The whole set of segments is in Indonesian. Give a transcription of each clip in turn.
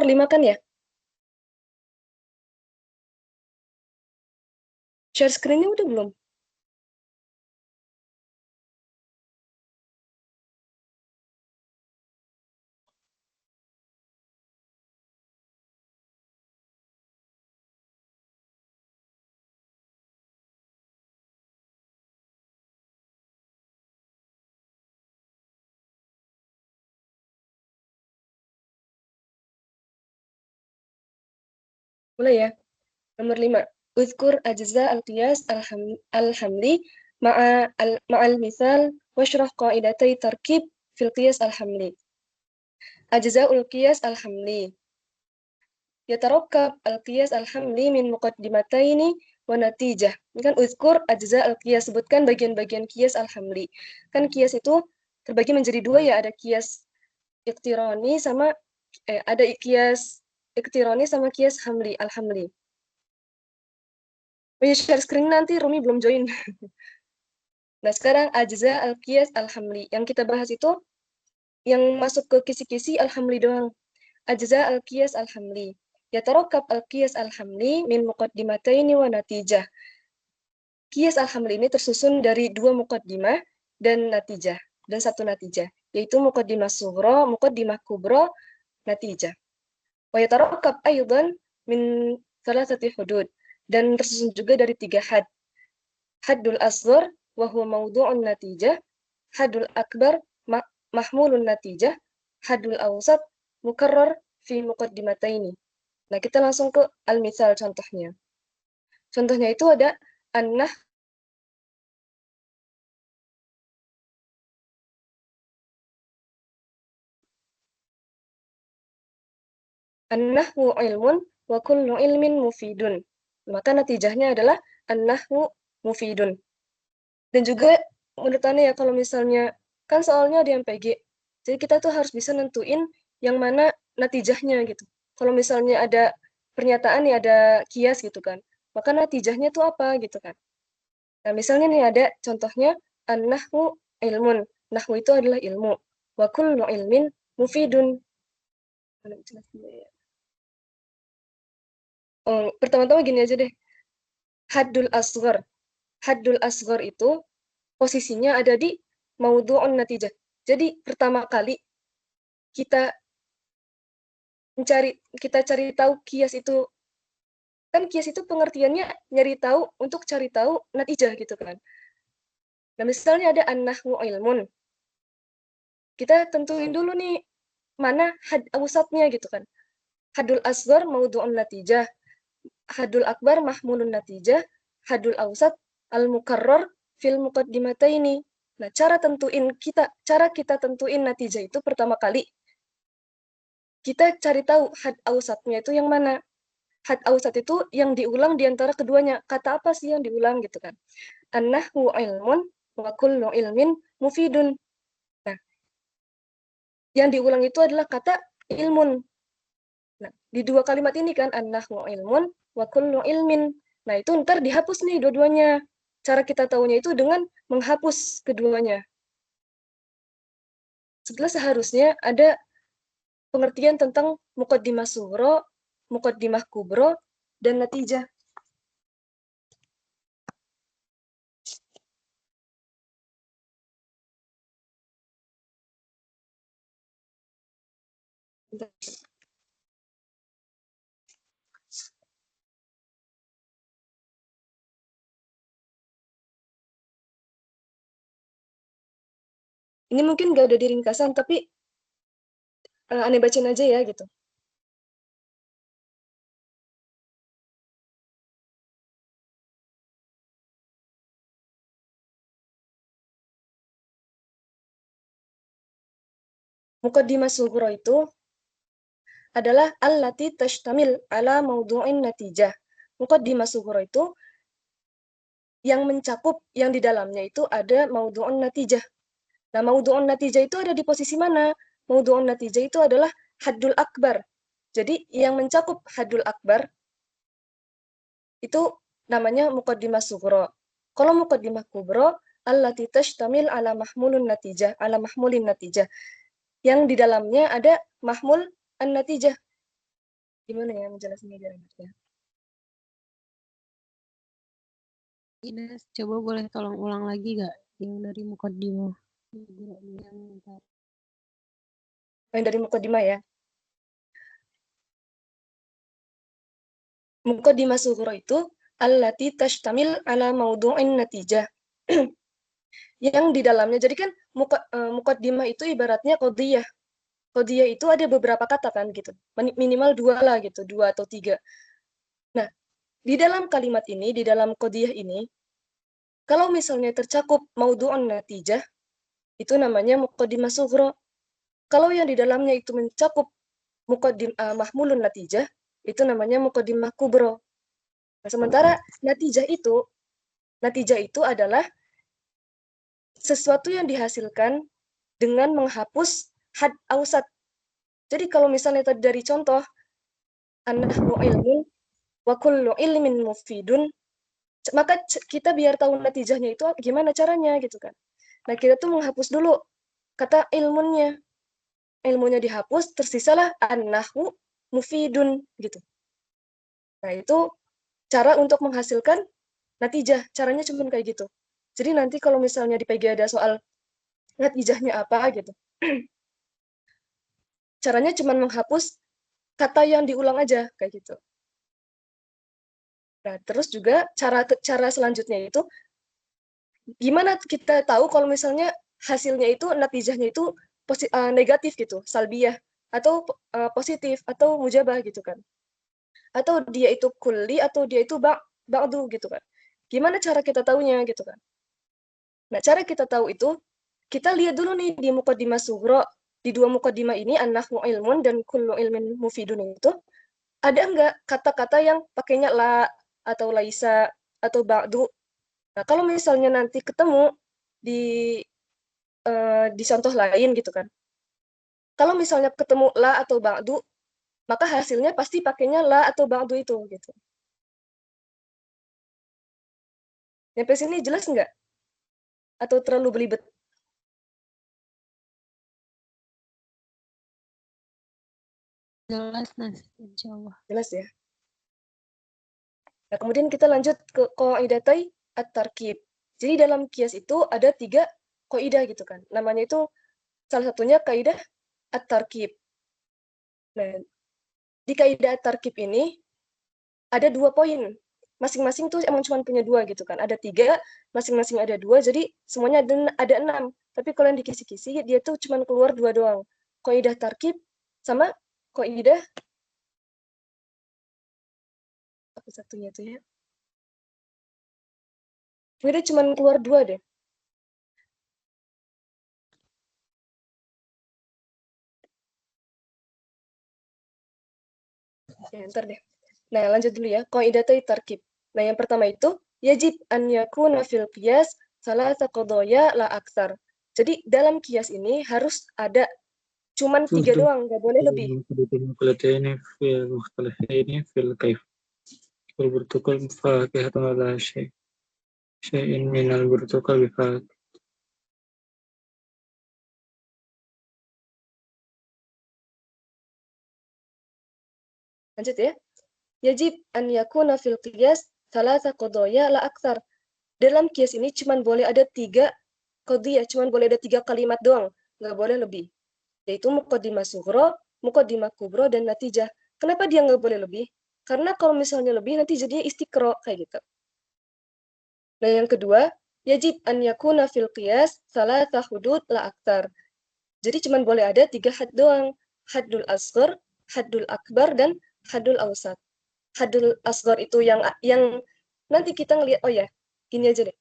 nomor 5 kan ya? Share screen-nya udah belum? Mulai ya. Nomor 5. Uzkur ajza al-qiyas al-hamli ma'al misal washrah qaidatai tarkib fil qiyas al-hamli. Ajza al-qiyas al-hamli. Yatarakkab al-qiyas al-hamli min muqaddimataini wa natijah. Ini kan uzkur ajza al-qiyas, sebutkan bagian-bagian qiyas al-hamli. Kan qiyas itu terbagi menjadi dua ya, ada qiyas iktironi sama ada qiyas iktironi sama qiyas hamli al-hamli. Oh ya, share screen nanti Rumi belum join. Nah, sekarang ajza al-qiyas al-hamli. Yang kita bahas itu yang masuk ke kisi-kisi al-hamli doang. Ajza al-qiyas al-hamli. Yatarakab al-qiyas al-hamli min muqaddimataini wa natijah. Qiyas al-hamli ini tersusun dari 2 muqaddimah dan natijah, dan 1 natijah, yaitu muqaddimah sughra, muqaddimah kubra, natijah. Wa yatarakab aydan min thalathati hudud, dan tersusun juga dari 3 had. Haddul asghar wa huwa mawdu'un natijah, haddul akbar mahmulun natijah, haddul awsat mukarrar fi muqaddimataini. Nah, kita langsung ke al-misal contohnya. Contohnya itu ada an-nahwu ilmun wa kullu ilmin mufidun. Maka natijahnya adalah an-nahwu mufidun. Dan juga menurut Anda ya, kalau misalnya kan soalnya ada yang PG. Jadi kita tuh harus bisa nentuin yang mana natijahnya gitu. Kalau misalnya ada pernyataan ya ada kias gitu kan. Maka natijahnya tuh apa gitu kan. Nah, misalnya nih ada contohnya an-nahwu ilmun. Nahwu itu adalah ilmu. Wa kullu ilmin mufidun. Oh, pertama-tama gini aja deh. Haddul asghar. Haddul asghar itu posisinya ada di maudhu'un natijah. Jadi pertama kali kita kita cari tahu kias itu, kan kias itu pengertiannya nyari tahu untuk cari tahu natijah gitu kan. Nah, misalnya ada an-nahwu ilmun. Kita tentuin dulu nih mana had awsatnya gitu kan. Hadul asghar maudhu'un natijah, hadul akbar mahmulun natijah, hadul awsat al-mukarrar fil muqaddimataini. Nah, cara kita tentuin natijah itu pertama kali kita cari tahu had awsatnya itu yang mana. Had awsat itu yang diulang di antara keduanya. Kata apa sih yang diulang gitu kan? An-nahwu ilmun wa kullu ilmin mufidun. Nah, yang diulang itu adalah kata ilmun. Nah, di 2 kalimat ini kan an-nahwu ilmun wa kullu ilmin. Nah, itu ntar dihapus nih dua-duanya. Cara kita tahunya itu dengan menghapus keduanya. Setelah seharusnya ada pengertian tentang muqaddimah sughra, muqaddimah kubra, dan natijah. Ini mungkin gak udah di ringkasan, tapi aneh bacain aja ya gitu. Muqaddimah sughra itu adalah allati tashtamil ala maudhu'in natijah. Muqaddimah sughra itu yang mencakup, yang di dalamnya itu ada maudhu'un natijah. Nah, maudhu'un natijah itu ada di posisi mana? Maudhu'un natijah itu adalah haddul akbar. Jadi yang mencakup haddul akbar itu namanya muqaddimah sughra. Kalau muqaddimah kubra allati tashtamil ala mahmulun natijah, ala mahmulin natijah. Yang di dalamnya ada mahmul an-natijah. Gimana ya menjelaskannya biar enaknya? Ines, coba boleh tolong ulang lagi gak yang dari mukaddimah? Yang dari mukaddimah ya. Muqaddimah sughra itu allati tashtamil ala maudu'in natijah. Yang di dalamnya, jadi kan muqaddimah itu ibaratnya qadhiyah. Qadhiyah itu ada beberapa kata kan gitu. Minimal 2 lah gitu, 2 atau 3. Nah, di dalam kalimat ini, di dalam qadhiyah ini, kalau misalnya tercakup maudu'un natijah, itu namanya muqaddimah sughra. Kalau yang di dalamnya itu mencakup mahmulun natijah, itu namanya muqaddimah kubra. Nah, sementara natijah itu adalah sesuatu yang dihasilkan dengan menghapus had ausat. Jadi kalau misalnya tadi dari contoh, an-nahwu ilmun wa kullu ilmin mufidun, maka kita biar tahu natijahnya itu gimana caranya gitu kan. Nah, kita tuh menghapus dulu kata ilmunnya. Ilmunya dihapus, tersisalah an-nahwu mufidun gitu. Nah, itu cara untuk menghasilkan natijah. Caranya cuma kayak gitu. Jadi nanti kalau misalnya di PG ada soal natijahnya apa gitu, caranya cuma menghapus kata yang diulang aja kayak gitu. Nah, terus juga cara selanjutnya itu gimana kita tahu kalau misalnya hasilnya itu natijahnya itu negatif gitu, salbiyah atau positif atau mujabah gitu kan. Atau dia itu kulli atau dia itu ba'du gitu kan. Gimana cara kita tahunya gitu kan. Nah, cara kita tahu itu kita lihat dulu nih di muqaddimah sughra, di dua muqaddimah ini an-nahwu ilmun dan kullu ilmin mufidun itu ada enggak kata-kata yang pakainya la atau laisa atau ba'du. Nah, kalau misalnya nanti ketemu di di contoh lain gitu kan. Kalau misalnya ketemu la atau ba'du, maka hasilnya pasti pakainya la atau ba'du itu gitu. Sampai sini jelas nggak? Atau terlalu belibet? Jelas, Nas, insya Allah. Jelas ya. Nah, kemudian kita lanjut ke qaidatai at-tarkib. Jadi dalam kias itu ada 3 kaidah gitu kan. Namanya itu salah satunya kaidah at-tarkib. Nah, di kaidah at-tarkib ini ada 2 poin. Masing-masing tuh emang cuma punya 2 gitu kan. Ada 3, masing-masing ada 2, jadi semuanya ada 6. Tapi kalau yang dikisi-kisi, dia tuh cuma keluar 2 doang. Kaidah tarkib sama kaidah apa satunya tuh ya? Kaidah cuma keluar 2 deh. Ya, ntar deh. Nah, lanjut dulu ya. Qaidatai tarkib. Nah, yang pertama itu yajib an yakuna fil qiyas salasa qadaya la aksar. Jadi dalam kias ini harus ada cuman 3 doang, nggak boleh lebih. المقلتين في المختلفين في الكيف والبرتقال فاكهة على شيء من البرتقال بفاكهة. Lanjut ya. Yajib an yakuna fil qiyas salasa qadaya la aksar. Dalam kias ini cuman boleh ada 3 qadiyah, cuman boleh ada 3 kalimat doang, nggak boleh lebih. Yaitu muqaddimah sughra, muqaddimah kubra, dan natijah. Kenapa dia nggak boleh lebih? Karena kalau misalnya lebih nanti jadinya istiqra kayak gitu. Nah, yang kedua, yajib an yakuna fil qiyas salasa hudud la aktar. Jadi cuma boleh ada 3 had doang. Haddul asghar, haddul akbar, dan haddul awsat. Haddul asghar itu yang nanti kita ngelihat, oh ya, gini aja deh.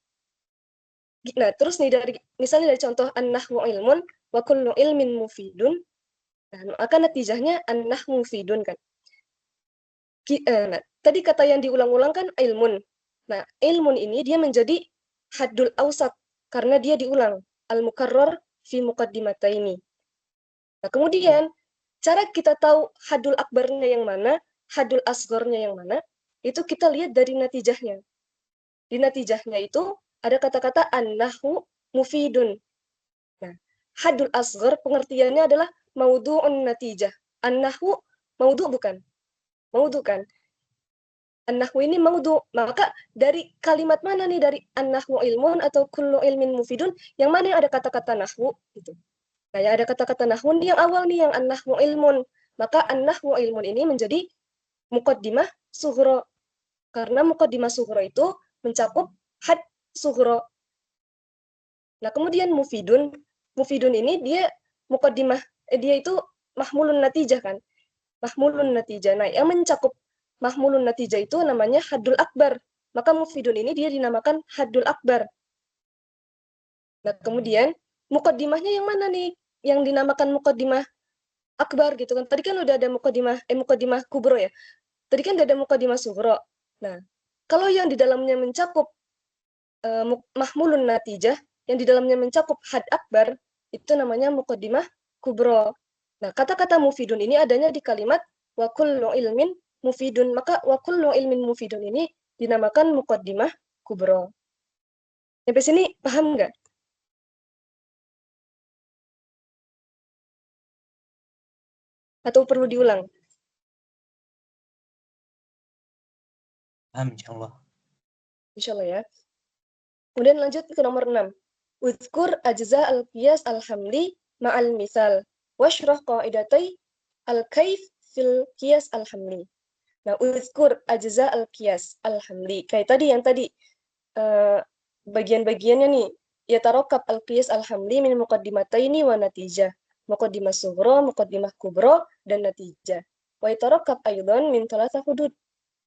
Nah, terus nih dari misalnya dari contoh an-nahwu ilmun wa kullu ilmin mufidun. Nah, maka natijahnya an-nahwu mufidun kan. Nah, tadi kata yang diulang-ulang kan ilmun. Nah, ilmun ini dia menjadi haddul awsat karena dia diulang. Al-mukarrar fi muqaddimataini. Nah, kemudian cara kita tahu haddul akbarnya yang mana, haddul asgharnya yang mana, itu kita lihat dari natijahnya. Di natijahnya itu ada kata-kata an-nahwu mufidun. Nah, haddul asghar pengertiannya adalah maudu'un natijah. An-nahwu maudu' bukan. Maudhu kan? An-nahwu ini maudhu. Maka dari kalimat mana nih, dari an-nahwu ilmun atau kullu ilmin mufidun, yang mana yang ada kata-kata nahwu gitu. Nah, yang ada kata-kata nahwu yang awal nih, yang an-nahwu ilmun. Maka an-nahwu ilmun ini menjadi muqaddimah sughra. Karena muqaddimah sughra itu mencakup had sughra. Nah, kemudian mufidun ini dia muqaddimah, dia itu mahmulun natijah kan? Mahmulun natijah. Nah, yang mencakup mahmulun natijah itu namanya haddul akbar. Maka mufidun ini dia dinamakan haddul akbar. Nah, kemudian muqaddimahnya yang mana nih? Yang dinamakan muqaddimah akbar gitu kan. Tadi kan udah ada muqaddimah kubro ya. Tadi kan udah ada muqaddimah sughra. Nah, kalau yang di dalamnya mencakup mahmulun natijah, yang di dalamnya mencakup had akbar, itu namanya muqaddimah kubro. Nah, kata-kata mufidun ini adanya di kalimat wa kullu ilmin mufidun. Maka wa kullu ilmin mufidun ini dinamakan muqaddimah kubro. Sampai sini paham nggak? Atau perlu diulang? Paham, insyaallah. Insyaallah ya. Kemudian lanjut ke nomor 6. Uzkur ajza al-qiyas al-hamli ma'al misal. Washrah qa'idatai al-kaif fil qiyas al-hamli. Nah, uzkur ajza al-qiyas al-hamli. Kayak tadi yang tadi bagian-bagiannya nih. Ya tarokkab al-qiyas al-hamli min muqaddimataini wa natijah. Muqaddimah sughra, muqaddimah kubra, dan natijah. Wa yatarokkab aydan min thalatha hudud.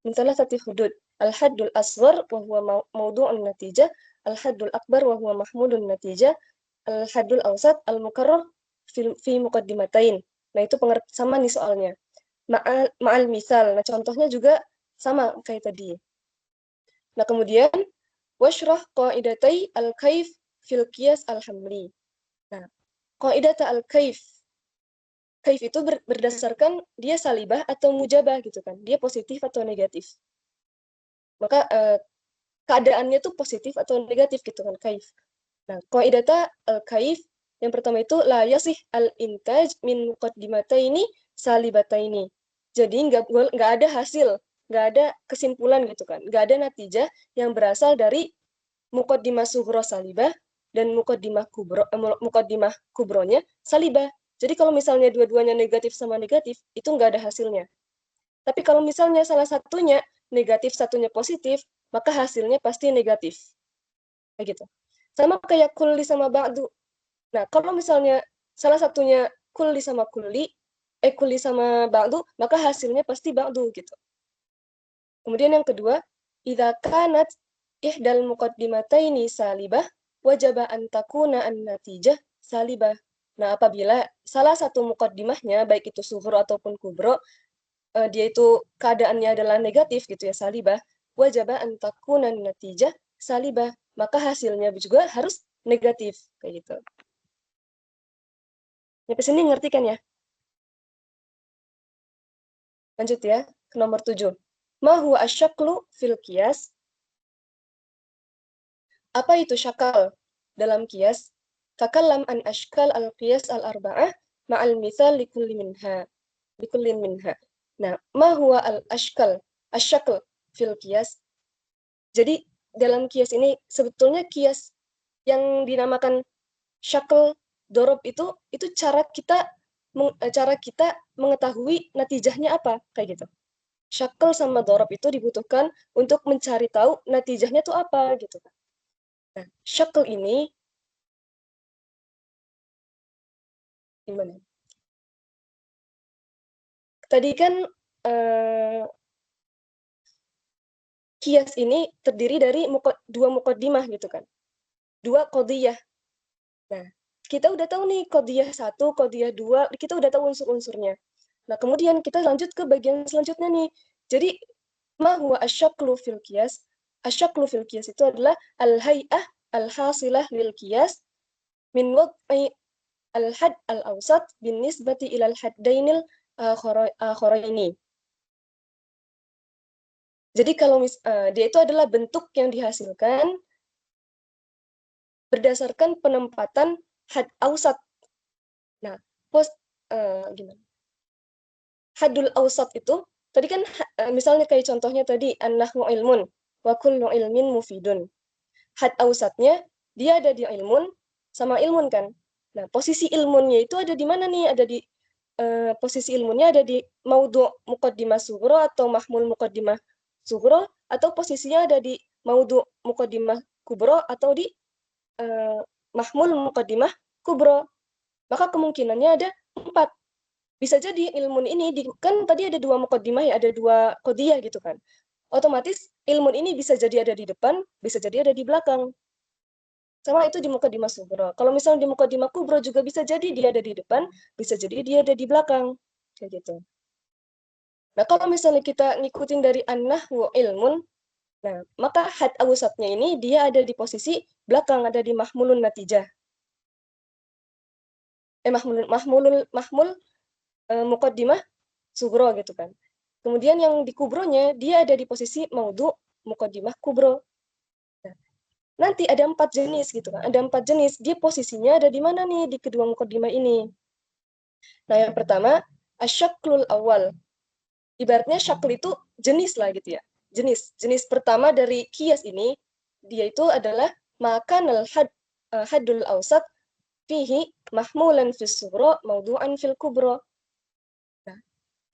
Min thalathati hudud. Al-haddul asghar wa huwa mawdu'un natijah. Al-haddul akbar wa huwa mahmudun natijah. Al-haddul awsat al-mukarrar fi muqaddimatain. Nah, itu sama nih soalnya. Ma'al misal. Nah, contohnya juga sama kayak tadi. Nah, kemudian washrah qa'idatai al-kaif fil qiyas al-hamli. Nah, qa'idata al-kaif. Kaif itu berdasarkan dia salibah atau mujabah gitu kan. Dia positif atau negatif. Maka keadaannya tuh positif atau negatif gitu kan, kaif. Nah, qaidata al-kaif yang pertama itu la yasih al-intaj min muqaddimataini salibataini. Jadi nggak ada hasil, nggak ada kesimpulan gitu kan. Nggak ada natijah yang berasal dari muqaddimah sughra salibah dan muqaddimah kubronya salibah. Jadi kalau misalnya dua-duanya negatif sama negatif, itu nggak ada hasilnya. Tapi kalau misalnya salah satunya negatif, satunya positif, maka hasilnya pasti negatif. Kayak gitu. Sama kayak kulli sama ba'du. Nah, kalau misalnya salah satunya kulli sama ba'du, maka hasilnya pasti ba'du gitu. Kemudian yang kedua, idza kanat ihdal muqaddimataini salibah, wajaba an takuna an-natijah salibah. Nah, apabila salah satu muqaddimahnya, baik itu sughra ataupun kubro, dia itu keadaannya adalah negatif gitu ya, salibah, wajaba an takuna natijah salibah, maka hasilnya juga harus negatif kayak gitu. Sampai sini ngerti kan ya? Lanjut ya ke nomor 7. Ma huwa asyaklu fil qiyas? Apa itu syakal dalam qiyas? Takallam an ashkal al-qiyas al-arba'ah ma'al mithal likulli minha. Nah, ma huwa al-ashkal? Asyakl fil qiyas. Jadi dalam kias ini sebetulnya kias yang dinamakan syakl dorob itu cara kita mengetahui natijahnya apa kayak gitu. Syakl sama dorob itu dibutuhkan untuk mencari tahu natijahnya itu apa gitu. Nah, syakl ini gimana? Tadi kan kias ini terdiri dari dua muqaddimah gitu kan. Dua qadiyah. Nah, kita udah tahu nih qadiyah 1, qadiyah 2, kita udah tahu unsur-unsurnya. Nah, kemudian kita lanjut ke bagian selanjutnya nih. Jadi, ma huwa asyaklu fil qiyas? Asyaklu fil qiyas itu adalah al-hay'ah al-hasilah lil qiyas min wad'i al-had al-awsat bin nisbati ilal haddainil akharaini. Jadi kalau dia itu adalah bentuk yang dihasilkan berdasarkan penempatan had awsat. Nah, gimana? Hadul awsat itu Tadi kan misalnya kayak contohnya tadi an-nahwu ilmun wa kullu ilmin mufidun. Had ausatnya dia ada di ilmun sama ilmun kan. Nah, posisi ilmunnya itu ada di mana nih? Ada di posisi ilmunya ada di maudhu' muqaddimah sughra atau mahmul muqaddimah sughra, atau posisinya ada di maudhu' muqaddimah kubra atau di mahmul muqaddimah kubra. Maka kemungkinannya ada 4. Bisa jadi ilmun ini kan tadi ada 2 muqaddimah ya, ada 2 qadiyah gitu kan. Otomatis ilmun ini bisa jadi ada di depan, bisa jadi ada di belakang. Sama itu di muqaddimah sughra. Kalau misalnya di muqaddimah kubra juga bisa jadi dia ada di depan, bisa jadi dia ada di belakang. Kayak gitu. Nah, kalau misalnya kita ngikutin dari an-nahwu ilmun, nah, maka had awsatnya ini dia ada di posisi belakang, ada di mahmulun natijah. Mahmul muqaddimah sughra gitu kan. Kemudian yang di kubronya dia ada di posisi maudhu' muqaddimah kubro. Nah, nanti ada 4 jenis gitu kan. Ada 4 jenis. Dia posisinya ada di mana nih di kedua muqaddimah ini? Nah, yang pertama asyaklul awal. Ibaratnya syakl itu jenis lah gitu ya. Jenis pertama dari kias ini dia itu adalah makanal haddul awsat fihi mahmulan fis sughra maudhu'an fil kubra.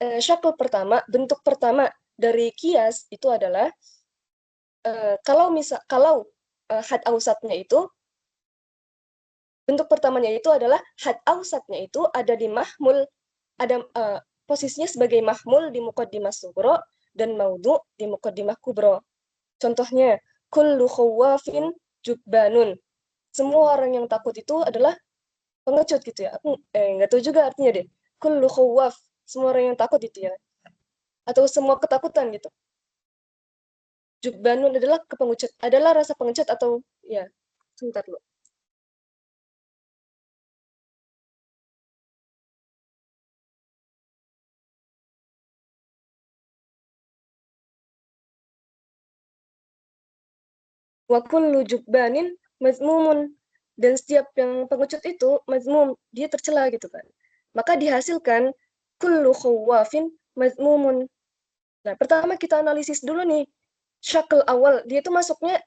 Nah, syakl pertama, bentuk pertama dari kias itu adalah kalau had awsatnya itu bentuk pertamanya itu adalah had awsatnya itu ada di mahmul, ada posisinya sebagai mahmul di muqaddimah sughra dan maudhu' di muqaddimah kubra. Contohnya kullu khawafin jubbanun. Semua orang yang takut itu adalah pengecut gitu ya. Aku nggak tahu juga artinya deh. Kullu khawaf, semua orang yang takut itu ya. Atau semua ketakutan gitu. Jubbanun adalah kepengecut, adalah rasa pengecut atau ya. Sebentar dulu. Wa kullu jubbanin mazmumun, dan setiap yang pengecut itu mazmum, dia tercela gitu kan. Maka dihasilkan kullu khawafin mazmumun. Nah, pertama kita analisis dulu nih. Syakl awal, dia itu masuknya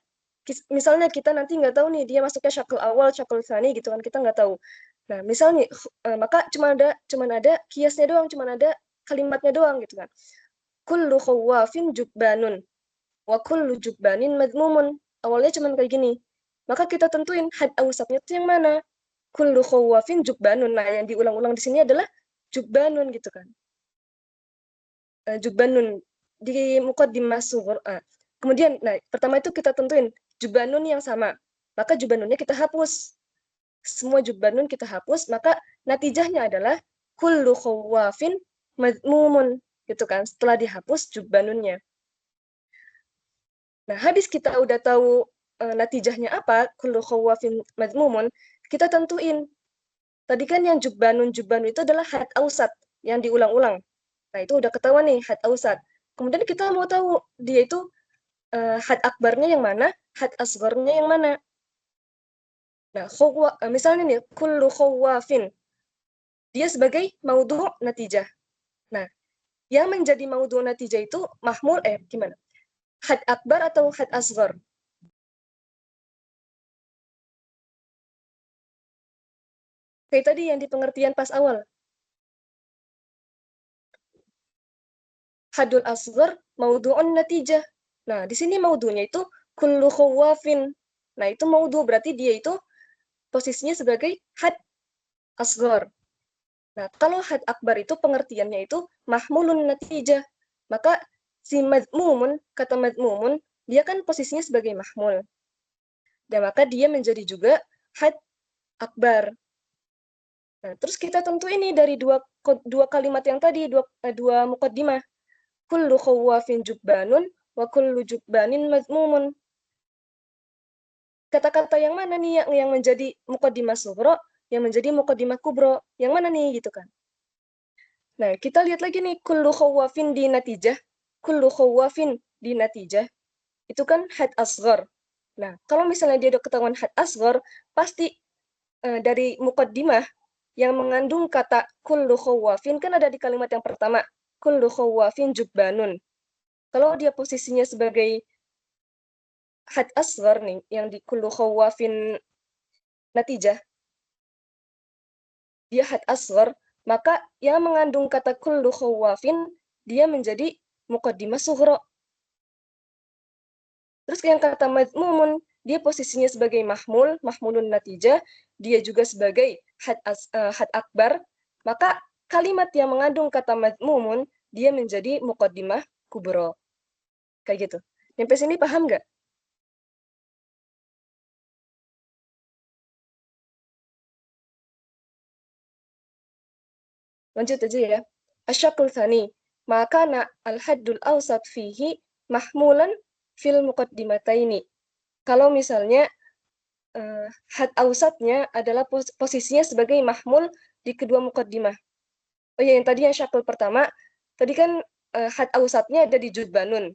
misalnya kita nanti nggak tahu nih dia masuknya syakl awal, syakl tsani gitu kan, kita nggak tahu. Nah, misalnya maka cuma ada kiasnya doang, cuma ada kalimatnya doang gitu kan. Kullu khawafin jubbanun wa kullu jubbanin madmumun. Awalnya cuma kayak gini. Maka kita tentuin had awsatnya itu yang mana? Kullu khawafin jubbanun. Nah, yang diulang-ulang di sini adalah jubbanun gitu kan. Jubbanun di muqaddimah sughra. Kemudian, nah, pertama itu kita tentuin jubbanun yang sama. Maka jubbanunnya kita hapus. Semua jubbanun kita hapus, maka natijahnya adalah kullu khawafin madmumun gitu kan. Setelah dihapus jubbanunnya. Nah, habis kita udah tahu natijahnya apa, kullu khawafin madmumun, kita tentuin. Tadi kan yang jubbanun itu adalah had ausat yang diulang-ulang. Nah, itu udah ketahuan nih had ausat. Kemudian kita mau tahu dia itu had akbarnya yang mana, had asgharnya yang mana. Nah, misalnya nih kullu khawafin, dia sebagai maudhu' natijah. Nah, yang menjadi maudhu' natijah itu mahmul gimana? Had akbar atau had asghar? Kayak tadi yang di pengertian pas awal. Hadul asghar maudhu'un natijah. Nah, di sini maudhu'nya itu kullu khawafin. Nah, itu maudhu' berarti dia itu posisinya sebagai had asghar. Nah, kalau had akbar itu pengertiannya itu mahmulun natijah. Maka si madmumun, kata madmumun, dia kan posisinya sebagai mahmul. Dan maka dia menjadi juga had akbar. Nah, terus kita tentu ini dari dua kalimat yang tadi, dua muqaddimah. Kullu khawafin jubbanun wa kullu jubbanin mazmumun. Kata-kata yang mana nih yang menjadi muqaddimah sughra, yang menjadi muqaddimah kubra? Yang mana nih gitu kan? Nah, kita lihat lagi nih kullu khawafin di natijah. Kullu khawafin di natijah. Itu kan had asghar. Nah, kalau misalnya dia udah ketahuan had asghar, pasti dari muqaddimah yang mengandung kata kullu khawafin kan ada di kalimat yang pertama. kullu khawafin jubbanun. Kalau dia posisinya sebagai had asghar nih, yang di kullu khawafin natijah, dia had asghar, maka yang mengandung kata kullu khawafin, dia menjadi muqaddimah sughra. Terus yang kata madmumun, dia posisinya sebagai mahmulun natijah, dia juga sebagai had akbar, maka kalimat yang mengandung kata madmumun, dia menjadi muqaddimah kubra. Kayak gitu. Sampai sini paham nggak? Lanjut aja ya. Asyakul thani, maka al-haddul awsat fihi mahmulan fil muqaddimataini. Kalau misalnya had awsatnya adalah posisinya sebagai mahmul di kedua muqaddimah. Oh ya, yang tadi yang syakul pertama, tadi kan had awsatnya ada di judbanun.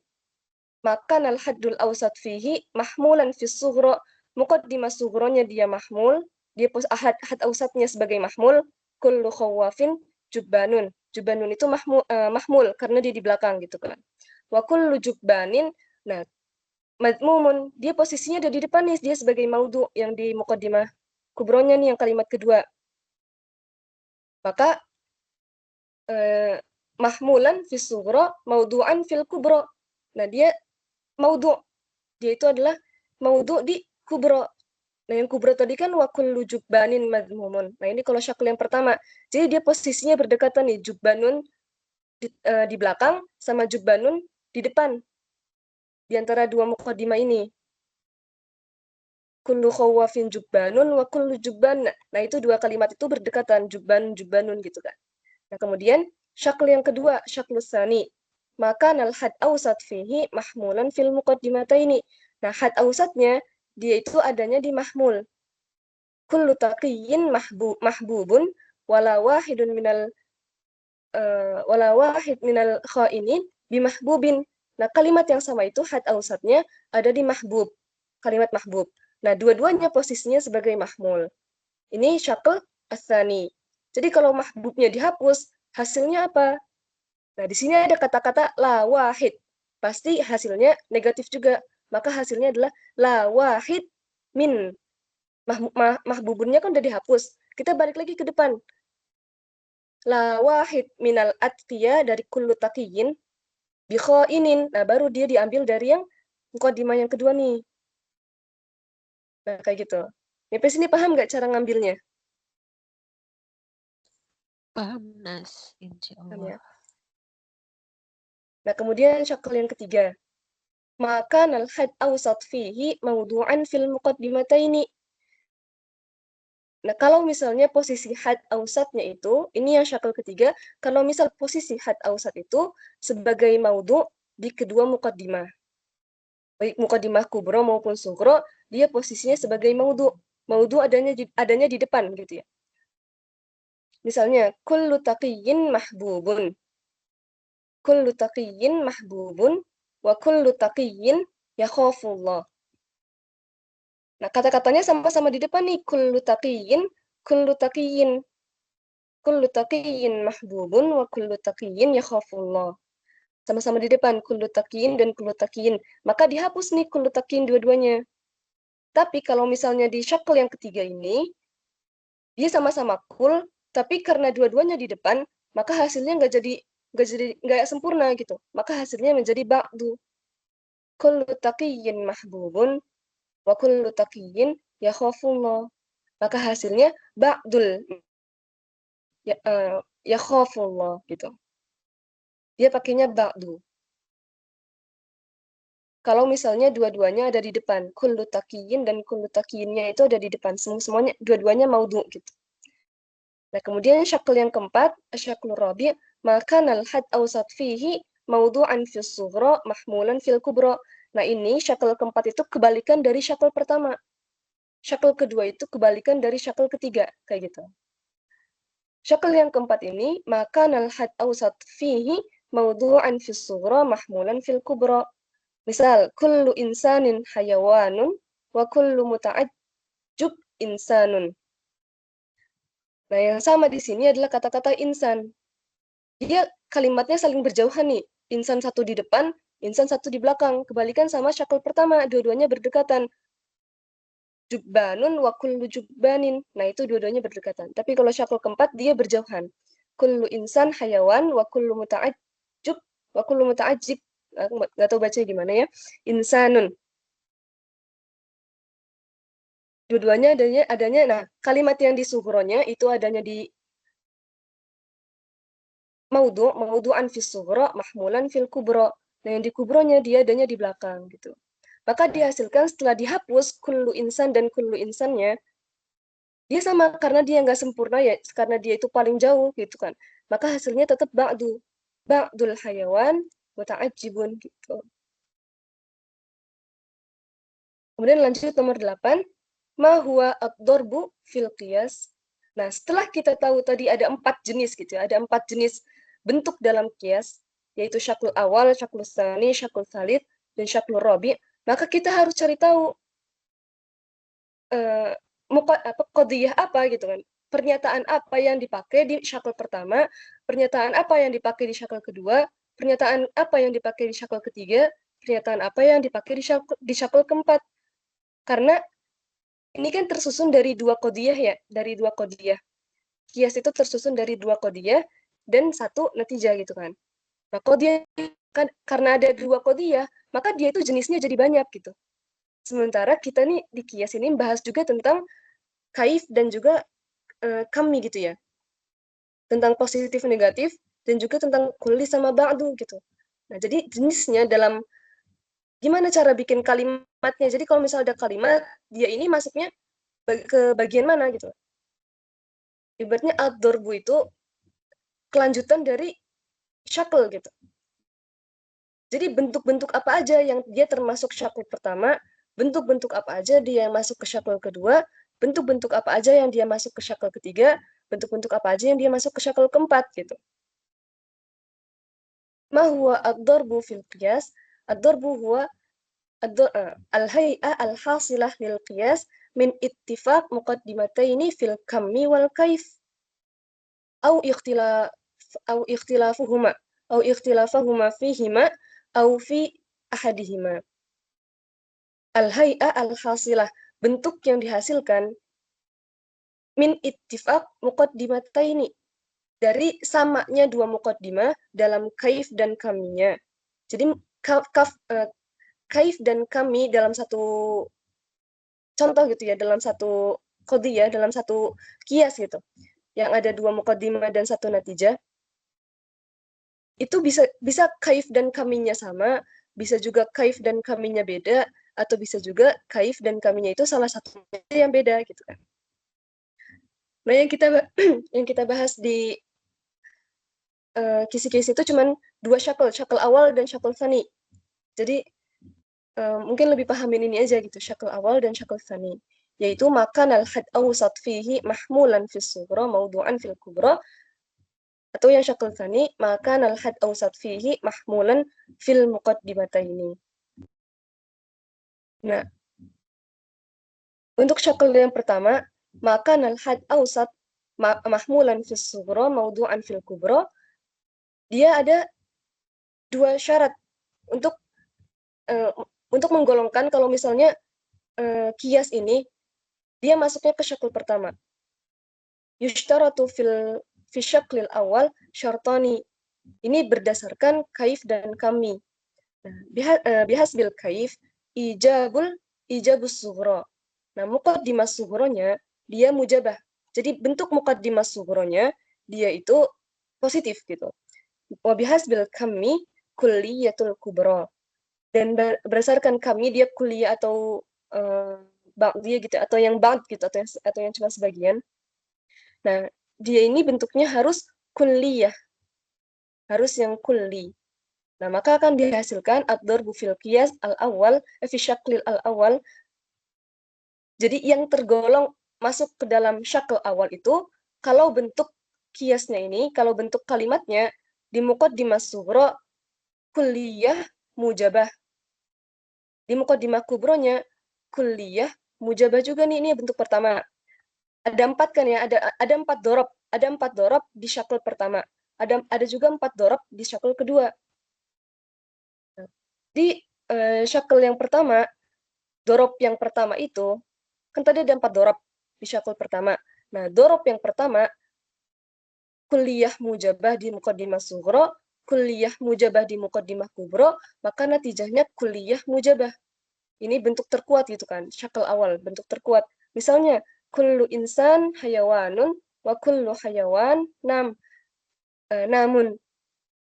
Maka al-haddul awsat fihi mahmulan fis sughra, muqaddimah sughronya dia mahmul, dia had awsatnya sebagai mahmul, kullu khawafin jubbanun. Jubbanun itu mahmul karena dia di belakang gitu kan. Wa kullu jubbanin, nah madmumun, dia posisinya ada di depan nih, dia sebagai maudhu yang di muqaddimah kubronya nih yang kalimat kedua. Maka mahmulan fis sughra maudhu'an fil kubra. Nah, dia maudhu. Dia itu adalah maudhu di kubra. Nah, yang kubra tadi kan wa kullu jubbanin madmumun. Nah, ini kalau syakul yang pertama. Jadi dia posisinya berdekatan nih, jubbanun di belakang sama jubbanun di depan. Di antara dua muqaddimah ini. Kullu khawafin jubbanun wa kullu jubban. Nah, itu dua kalimat itu berdekatan, jubbanun gitu kan. Nah, kemudian syakl yang kedua, syaklus tsani. Maka had awsat fihi mahmulan fil muqaddimataini. Nah, had awsatnya dia itu adanya di mahmul. Kullu taqiyyin mahbubun wala wahid minal kha'inin bimahbubin. Nah, kalimat yang sama itu had awsatnya ada di mahbub. Kalimat mahbub. Nah, dua-duanya posisinya sebagai mahmul. Ini syakl ats-tsani. Jadi kalau mahbubnya dihapus, hasilnya apa? Nah, di sini ada kata-kata la wahid. Pasti hasilnya negatif juga. Maka hasilnya adalah la wahid min. Mahbubunnya kan udah dihapus. Kita balik lagi ke depan. La wahid minal atqiya dari kullu taqiyyin bi kha'inin. Nah, baru dia diambil dari yang muqaddimah yang kedua nih. Nah, kayak gitu. Sampai sini paham nggak cara ngambilnya? Paham, Nas. Paham Insyaallah. ya? Nah, kemudian syakl yang ketiga. Maka al-had awsat fihi mawdu'an fil muqaddimataini. Nah, kalau misalnya posisi had awsatnya itu, ini yang syakl ketiga, kalau misal posisi had awsat itu sebagai maudhu' di kedua muqaddimah. Baik muqaddimah kubra maupun sughra, dia posisinya sebagai maudhu'. Maudhu' adanya di depan gitu ya. Misalnya, kullu taqiyyin mahbubun. Kullu taqiyyin mahbubun wa kullu taqiyyin yakhafullah. Nah, kata-katanya sama-sama di depan nih, kullu taqiyyin, kullu taqiyyin. Kullu taqiyyin mahbubun wa kullu taqiyyin yakhafullah. Sama-sama di depan, kullu taqiyyin dan kullu taqiyyin. Maka dihapus nih kullu taqiyyin dua-duanya. Tapi kalau misalnya di syakl yang ketiga ini, dia sama-sama kul, tapi karena dua-duanya di depan, maka hasilnya nggak sempurna gitu. Maka hasilnya menjadi ba'du. Kullu taqiyyin mahbubun wa kullu taqiyyin yakhafullah. Maka hasilnya ba'dul yakhafullah gitu. Dia pakainya ba'du. Kalau misalnya dua-duanya ada di depan, kullu taqiyyin dan kullu taqiyyinnya itu ada di depan, semuanya dua-duanya maudhu gitu. Nah, kemudian syakl yang keempat, asyaklur rabi', maka al-had awsat fihi maudhu'an fis sughra mahmulan fil kubra. Nah, ini syakl keempat itu kebalikan dari syakl pertama. Syakl kedua itu kebalikan dari syakl ketiga, kayak gitu. Syakl yang keempat ini, maka al-had awsat fihi maudhu'an fis sughra mahmulan fil kubra. Misal, kullu insanin hayawanun wa kullu muta'ajjub insanun. Nah, yang sama di sini adalah kata-kata insan. dia kalimatnya saling berjauhan nih. Insan satu di depan, insan satu di belakang. Kebalikan sama syakul pertama, dua-duanya berdekatan. Jubbanun wa kullu jubbanin. Nah, itu dua-duanya berdekatan. Tapi kalau syakul keempat, dia berjauhan. Kullu insan hayawan wa kullu muta'ajjub wa kullu muta'ajjib. Aku nggak tahu baca gimana ya. Insanun. Dua-duanya adanya. Nah, kalimat yang di sughronya itu adanya di maudu'an fis sughra mahmulan fil kubra. Nah, yang di kubronya dia adanya di belakang gitu. Maka dihasilkan setelah dihapus kullu insan dan kullu insannya, dia sama karena dia nggak sempurna ya, karena dia itu paling jauh gitu kan. Maka hasilnya tetap ba'dul hayawan muta'ajjibun gitu. Kemudian lanjut nomor 8, ma huwa ad-darbu fil qiyas. Nah, setelah kita tahu tadi ada 4 jenis gitu ya, ada 4 jenis bentuk dalam qiyas, yaitu syaklul awal, syaklul tsani, syaklul tsalits, dan syaklul rabi', maka kita harus cari tahu qadiyah apa gitu kan. Pernyataan apa yang dipakai di syaklul pertama, pernyataan apa yang dipakai di syaklul kedua, pernyataan apa yang dipakai di syaklul ketiga, pernyataan apa yang dipakai di syaklul keempat. Karena ini kan tersusun dari 2 qadiyah ya, dari 2 qadiyah. Qiyas itu tersusun dari 2 qadiyah dan 1 natijah gitu kan. Nah, qadiyah kan karena ada 2 qadiyah, maka dia itu jenisnya jadi banyak gitu. Sementara kita nih di qiyas ini bahas juga tentang kaif dan juga kami gitu ya. Tentang positif negatif dan juga tentang kulli sama ba'du gitu. Nah, jadi jenisnya dalam gimana cara bikin kalimatnya. Jadi kalau misalnya ada kalimat, dia ini masuknya ke bagian mana gitu. Ibaratnya ad-darbu itu kelanjutan dari syakl gitu. Jadi bentuk-bentuk apa aja yang dia termasuk syakl pertama, bentuk-bentuk apa aja dia yang masuk ke syakl kedua, bentuk-bentuk apa aja yang dia masuk ke syakl ketiga, bentuk-bentuk apa aja yang dia masuk ke syakl keempat gitu. Ma huwa ad-darbu fil qiyas? Ad-darbu huwa al-hay'ah al-hasilah lil qiyas min ittifaq muqaddimataini fil kammi wal kaif au ikhtilafuhuma au ikhtilafahuma fihima au fi ahadihima. Al-hay'ah al-hasilah, bentuk yang dihasilkan min ittifaq muqaddimataini, dari samanya 2 muqaddimah dalam kaif dan kaminya. Jadi kaif dan kami dalam satu contoh gitu ya, dalam satu qadiyah, dalam satu qiyas gitu, yang ada 2 muqaddimah dan 1 natijah, itu bisa kaif dan kaminya sama, bisa juga kaif dan kaminya beda, atau bisa juga kaif dan kaminya itu salah satunya yang beda gitu kan. Nah, yang kita bahas di kisi-kisi itu cuman 2 syakl awal dan syakl tsani. Jadi mungkin lebih pahamin ini aja gitu, syakl awal dan syakl tsani, yaitu makan al-had awsat fihi mahmulan fis sughra mawdu'an fil kubra, atau yang syakl tsani makan al-had awsat fihi mahmulan fil muqaddimataini. Nah, untuk syakl yang pertama, makan al-had awsat mahmulan fis sughra mawdu'an fil kubra, dia ada 2 syarat untuk menggolongkan kalau misalnya qiyas ini dia masuknya ke syakl pertama. Yushtaratu fi syaklil awal syartani. Ini berdasarkan kaif dan kami. Nah, bihasbil kaif ijabus sughra. Nah, muqaddimah sughronya dia mujabah. Jadi bentuk muqaddimah sughronya dia itu positif gitu. Wa bihasbil kami kulliyatul kubra. Dan berdasarkan kami dia kuliah atau dia gitu, atau yang ba'd gitu, atau yang cuma sebagian. Nah, dia ini bentuknya harus kulliyah, harus yang kulli. Nah, maka akan dihasilkan ad-darbu fil qiyas al-awwal fi syaklil al-awwal. Jadi yang tergolong masuk ke dalam syakl awal itu kalau bentuk qiyasnya ini, kalau bentuk kalimatnya di muqaddimah sughra kulliyah mujabah. Di muqaddimah kubronya kulliyah mujabah juga nih, ini bentuk pertama. Ada 4 kan ya, ada 4 dorob di syakl pertama. ada juga 4 dorob di syakl kedua. Nah, di syakl yang pertama, dorob yang pertama itu, kan tadi ada 4 dorob di syakl pertama. Nah, dorob yang pertama, kulliyah mujabah di muqaddimah sughra, kulliyah mujabah di muqaddimah kubra, maka natijahnya kulliyah mujabah. Ini bentuk terkuat gitu kan, syakl awal, bentuk terkuat. Misalnya, kullu insan hayawanun wa kullu hayawan namun.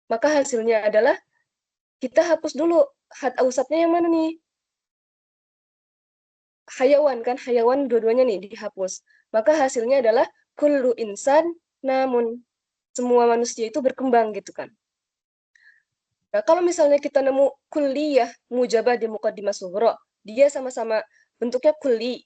Maka hasilnya adalah kita hapus dulu had ausatnya yang mana nih? Hayawan kan, hayawan dua-duanya nih dihapus. Maka hasilnya adalah kullu insan namun. Semua manusia itu berkembang gitu kan. Nah, kalau misalnya kita nemu kulliyah mujabah di muqaddimah sughra, dia sama-sama bentuknya kulli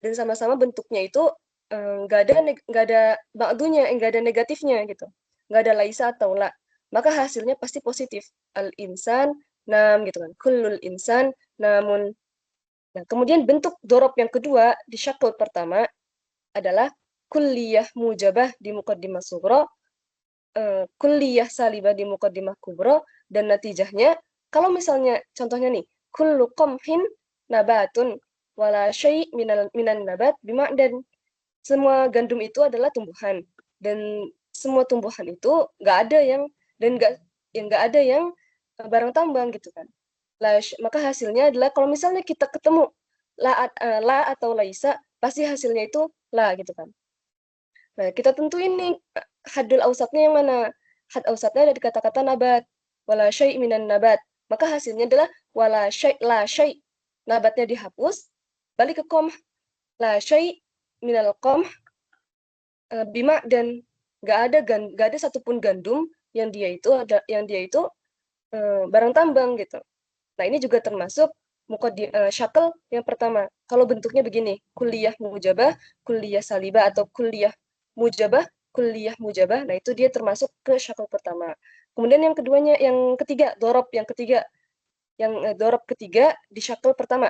dan sama-sama bentuknya itu nggak ada ba'dunya, nggak ada negatifnya gitu. Nggak ada laisa atau la. Maka hasilnya pasti positif. Al-insan nam gitu kan. Kullul insan namun. Nah, kemudian bentuk dorob yang kedua di syakl pertama adalah kulliyah mujabah di muqaddimah sughra, kulliyah salibah di muqaddimah kubra, dan natijahnya kalau misalnya contohnya nih kullu qamhin nabatun wala syai' minan nabat bima'dan. Semua gandum itu adalah tumbuhan dan semua tumbuhan itu nggak ada yang ada yang barang tambang gitu kan. Maka hasilnya adalah kalau misalnya kita ketemu la atau laisa, pasti hasilnya itu la gitu kan. Nah, kita tentuin nih hadul ausatnya yang mana. Had ausatnya ada di kata-kata nabat. Wala syai' minan nabat. Maka hasilnya adalah wala syai' la syai'. Nabatnya dihapus, balik ke qamh. La syai' minal qamh bima, dan nggak ada satupun gandum yang dia itu barang tambang gitu. Nah, ini juga termasuk syakl yang pertama. Kalau bentuknya begini, kulliyah mujabah, kulliyah salibah, atau kulliyah mujabah. Nah, itu dia termasuk ke syakl pertama. Kemudian yang keduanya, yang ketiga, dorob ketiga di syakl pertama.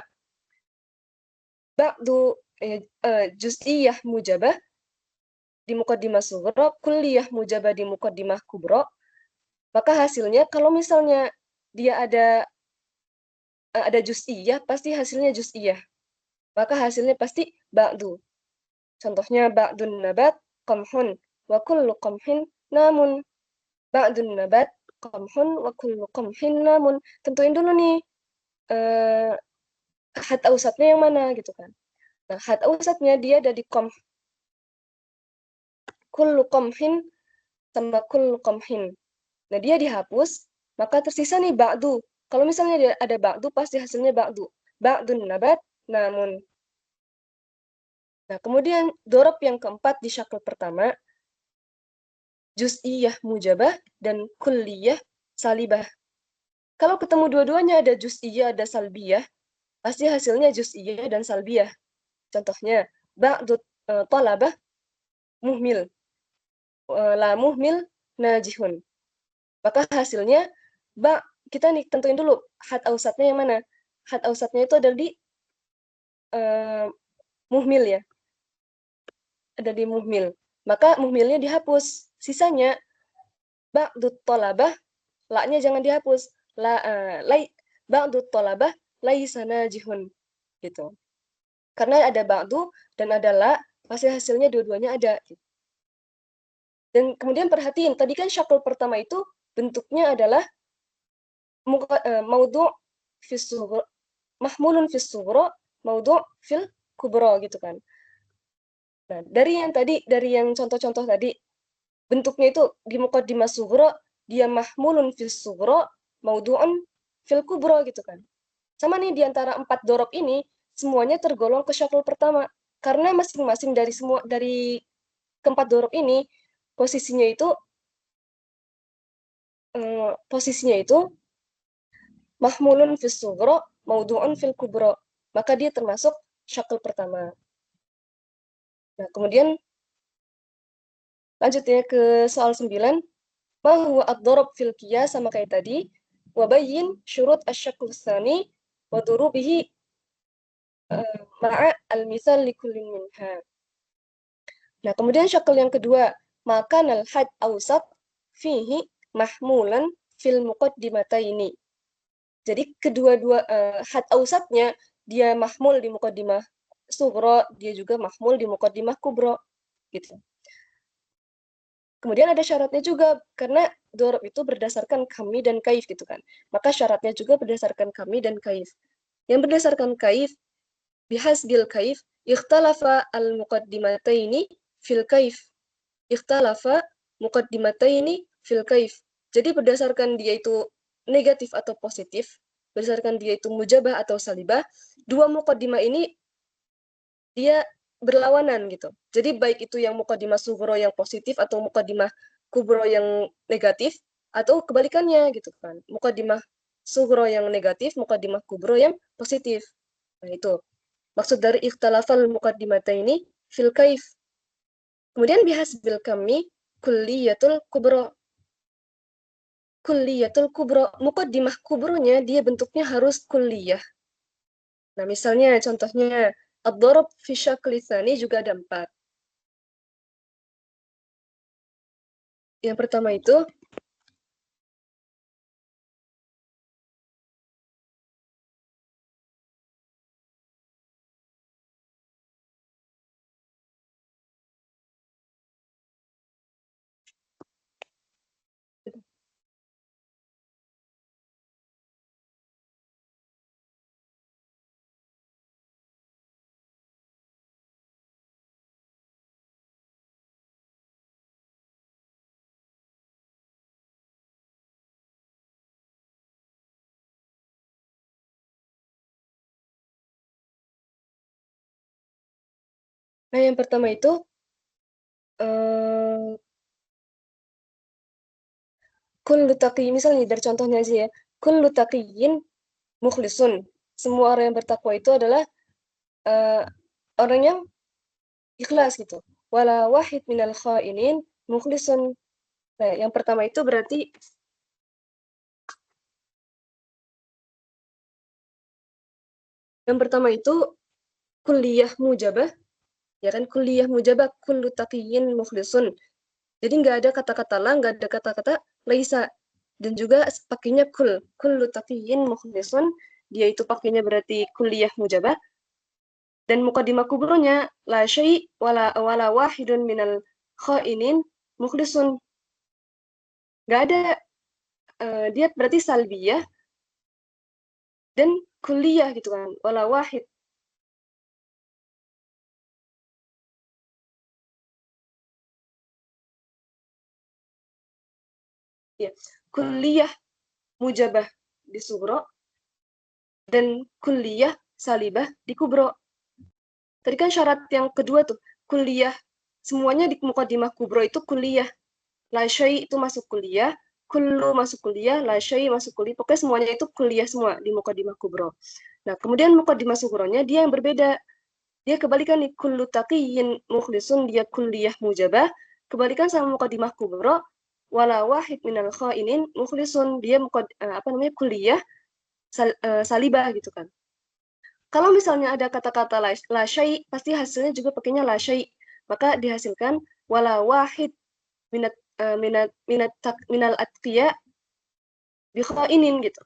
Ba'du juz'iyah mujabah di muqaddimah sughra, kulliyah mujabah di muqaddimah kubra. Maka hasilnya kalau misalnya dia ada juz'iyah, pasti hasilnya juz'iyah. Maka hasilnya pasti ba'du. Contohnya ba'dun nabat qamhun wa kullu qamhin namun. Ba'dun nabat qamhun wa kullu qamhin namun. Tentuin dulu nih had ausatnya yang mana gitu kan. Nah, had ausatnya dia ada di qamh. Kullu qamhin sama kullu qamhin. Nah, dia dihapus, maka tersisa nih ba'du. Kalau misalnya ada ba'du, pasti hasilnya ba'du. Ba'dun nabat namun. Nah, kemudian dorob yang keempat di syakl pertama, juz'iyah mujabah dan kulliyah salibah. Kalau ketemu dua-duanya ada juz'iyah, ada salbiyah, pasti hasilnya juz'iyah dan salbiyah. Contohnya, ba'du talabah muhmil, la muhmil najihun. Maka hasilnya, kita nih tentuin dulu had ausatnya yang mana. Had ausatnya itu ada di muhmil ya. Ada di muhmil. Maka muhmilnya dihapus. Sisanya ba'du talabah, la-nya jangan dihapus. Ba'du talabah laisa najihun. Gitu. Karena ada ba'du dan ada la, pasti hasilnya dua-duanya ada. Dan kemudian perhatiin, tadi kan syakl pertama itu bentuknya adalah maudhu' fis sughra, mahmulun fis sughra, maudhu' fil kubra gitu kan. Nah, dari yang contoh-contoh tadi, bentuknya itu di muqaddimah sughra, dia mahmulun fis sughra, maudhu'un fil kubra gitu kan. Sama nih di antara 4 dorob ini, semuanya tergolong ke syakl pertama. Karena masing-masing dari keempat dorob ini, posisinya itu mahmulun fis sughra, maudhu'un fil kubra. Maka dia termasuk syakl pertama. Nah, kemudian lanjut ya ke soal 9. Ma huwa ad-darab fil qiyas, sama kayak tadi. Wa bayyin syurut asy-syakl tsani wa durubihi ma'a al-mithal li kullin minha. Nah, kemudian syakl yang kedua, maka al-had awsat fihi mahmulan fil muqaddimataini. Jadi kedua-dua had ausatnya dia mahmul di muqaddimah sughra, dia juga mahmul di muqaddimah kubra gitu. Kemudian ada syaratnya juga, karena dhorob itu berdasarkan kami dan kaif gitu kan. Maka syaratnya juga berdasarkan kami dan kaif. Yang berdasarkan kaif, bihasbil kaif, ikhtalafa al-muqaddimataini fil kaif. Ikhtalafa muqaddimataini fil kaif. Jadi berdasarkan dia itu negatif atau positif, berdasarkan dia itu mujabah atau salibah, dua muqaddimah ini dia berlawanan gitu. Jadi baik itu yang muqaddimah sughra yang positif atau muqaddimah kubra yang negatif, atau kebalikannya gitu kan. Muqaddimah sughra yang negatif, muqaddimah kubra yang positif. Nah itu maksud dari ikhtalafal muqaddimataini fil kaif. Kemudian bihasbil kami kulliyatul kubra. Kulliyatul kubra, muqaddimah kubronya dia bentuknya harus kulliyah. Nah, misalnya contohnya ad-darab fi syakli tsani juga ada 4. Yang pertama itu yang pertama itu kullu taqi, misalnya dari contohnya aja ya. Kullu taqiyyin mukhlisun. Semua orang yang bertakwa itu adalah orang yang ikhlas gitu. Wala wahid minal kha'inin mukhlisun. Nah, yang pertama itu berarti yang pertama itu kulliyah mujabah, ya kan, kulliyah mujabah kullu taqiyyin mukhlisun. Jadi nggak ada kata-kata la, nggak ada kata-kata laisa. Dan juga pakainya kullu taqiyyin mukhlisun, dia itu pakainya berarti kulliyah mujabah. Dan muqaddimah kubronya la syai' wala wahidun minal kha'inin mukhlisun. Nggak ada, dia berarti salbiyah dan kulliyah gitu kan, wala wahid. Ya, kulliyah mujabah di sughra dan kulliyah salibah di kubro. Tadi kan syarat yang kedua tuh, kulliyah. Semuanya di muqaddimah kubro itu kulliyah. La syai' itu masuk kuliah, kullu masuk kuliah, la syai' masuk kuliah. Pokoknya semuanya itu kuliah semua di muqaddimah kubro. Nah, kemudian muqaddimah sughronya dia yang berbeda. Dia kebalikan nih, kullu taqiyyin mukhlisun, dia kulliyah mujabah. Kebalikan sama muqaddimah kubro, wala wahid minal kha'inin mukhlisun, dia kulliyah salibah gitu kan. Kalau misalnya ada kata-kata la syai', pasti hasilnya juga pakainya la syai'. Maka dihasilkan wala wahid minal atqiya bi kha'inin gitu.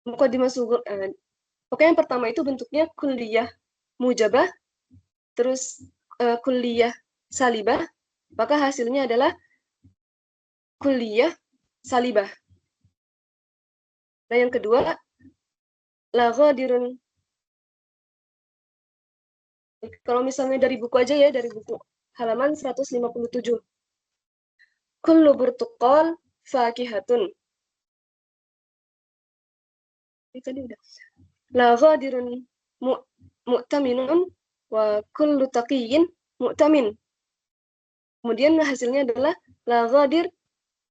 Muqaddimah sughra, pokoknya yang pertama itu bentuknya kulliyah mujabah, terus kulliyah salibah, maka hasilnya adalah kulliyah salibah. Nah, yang kedua, la ghadirun. Kalau misalnya dari buku aja ya, dari buku halaman 157. Kullu burtuqal fakihatun. Ini tadi udah. La ghadirun mu'taminun wa kullu taqiyyin mu'tamin. Kemudian hasilnya adalah la ghadir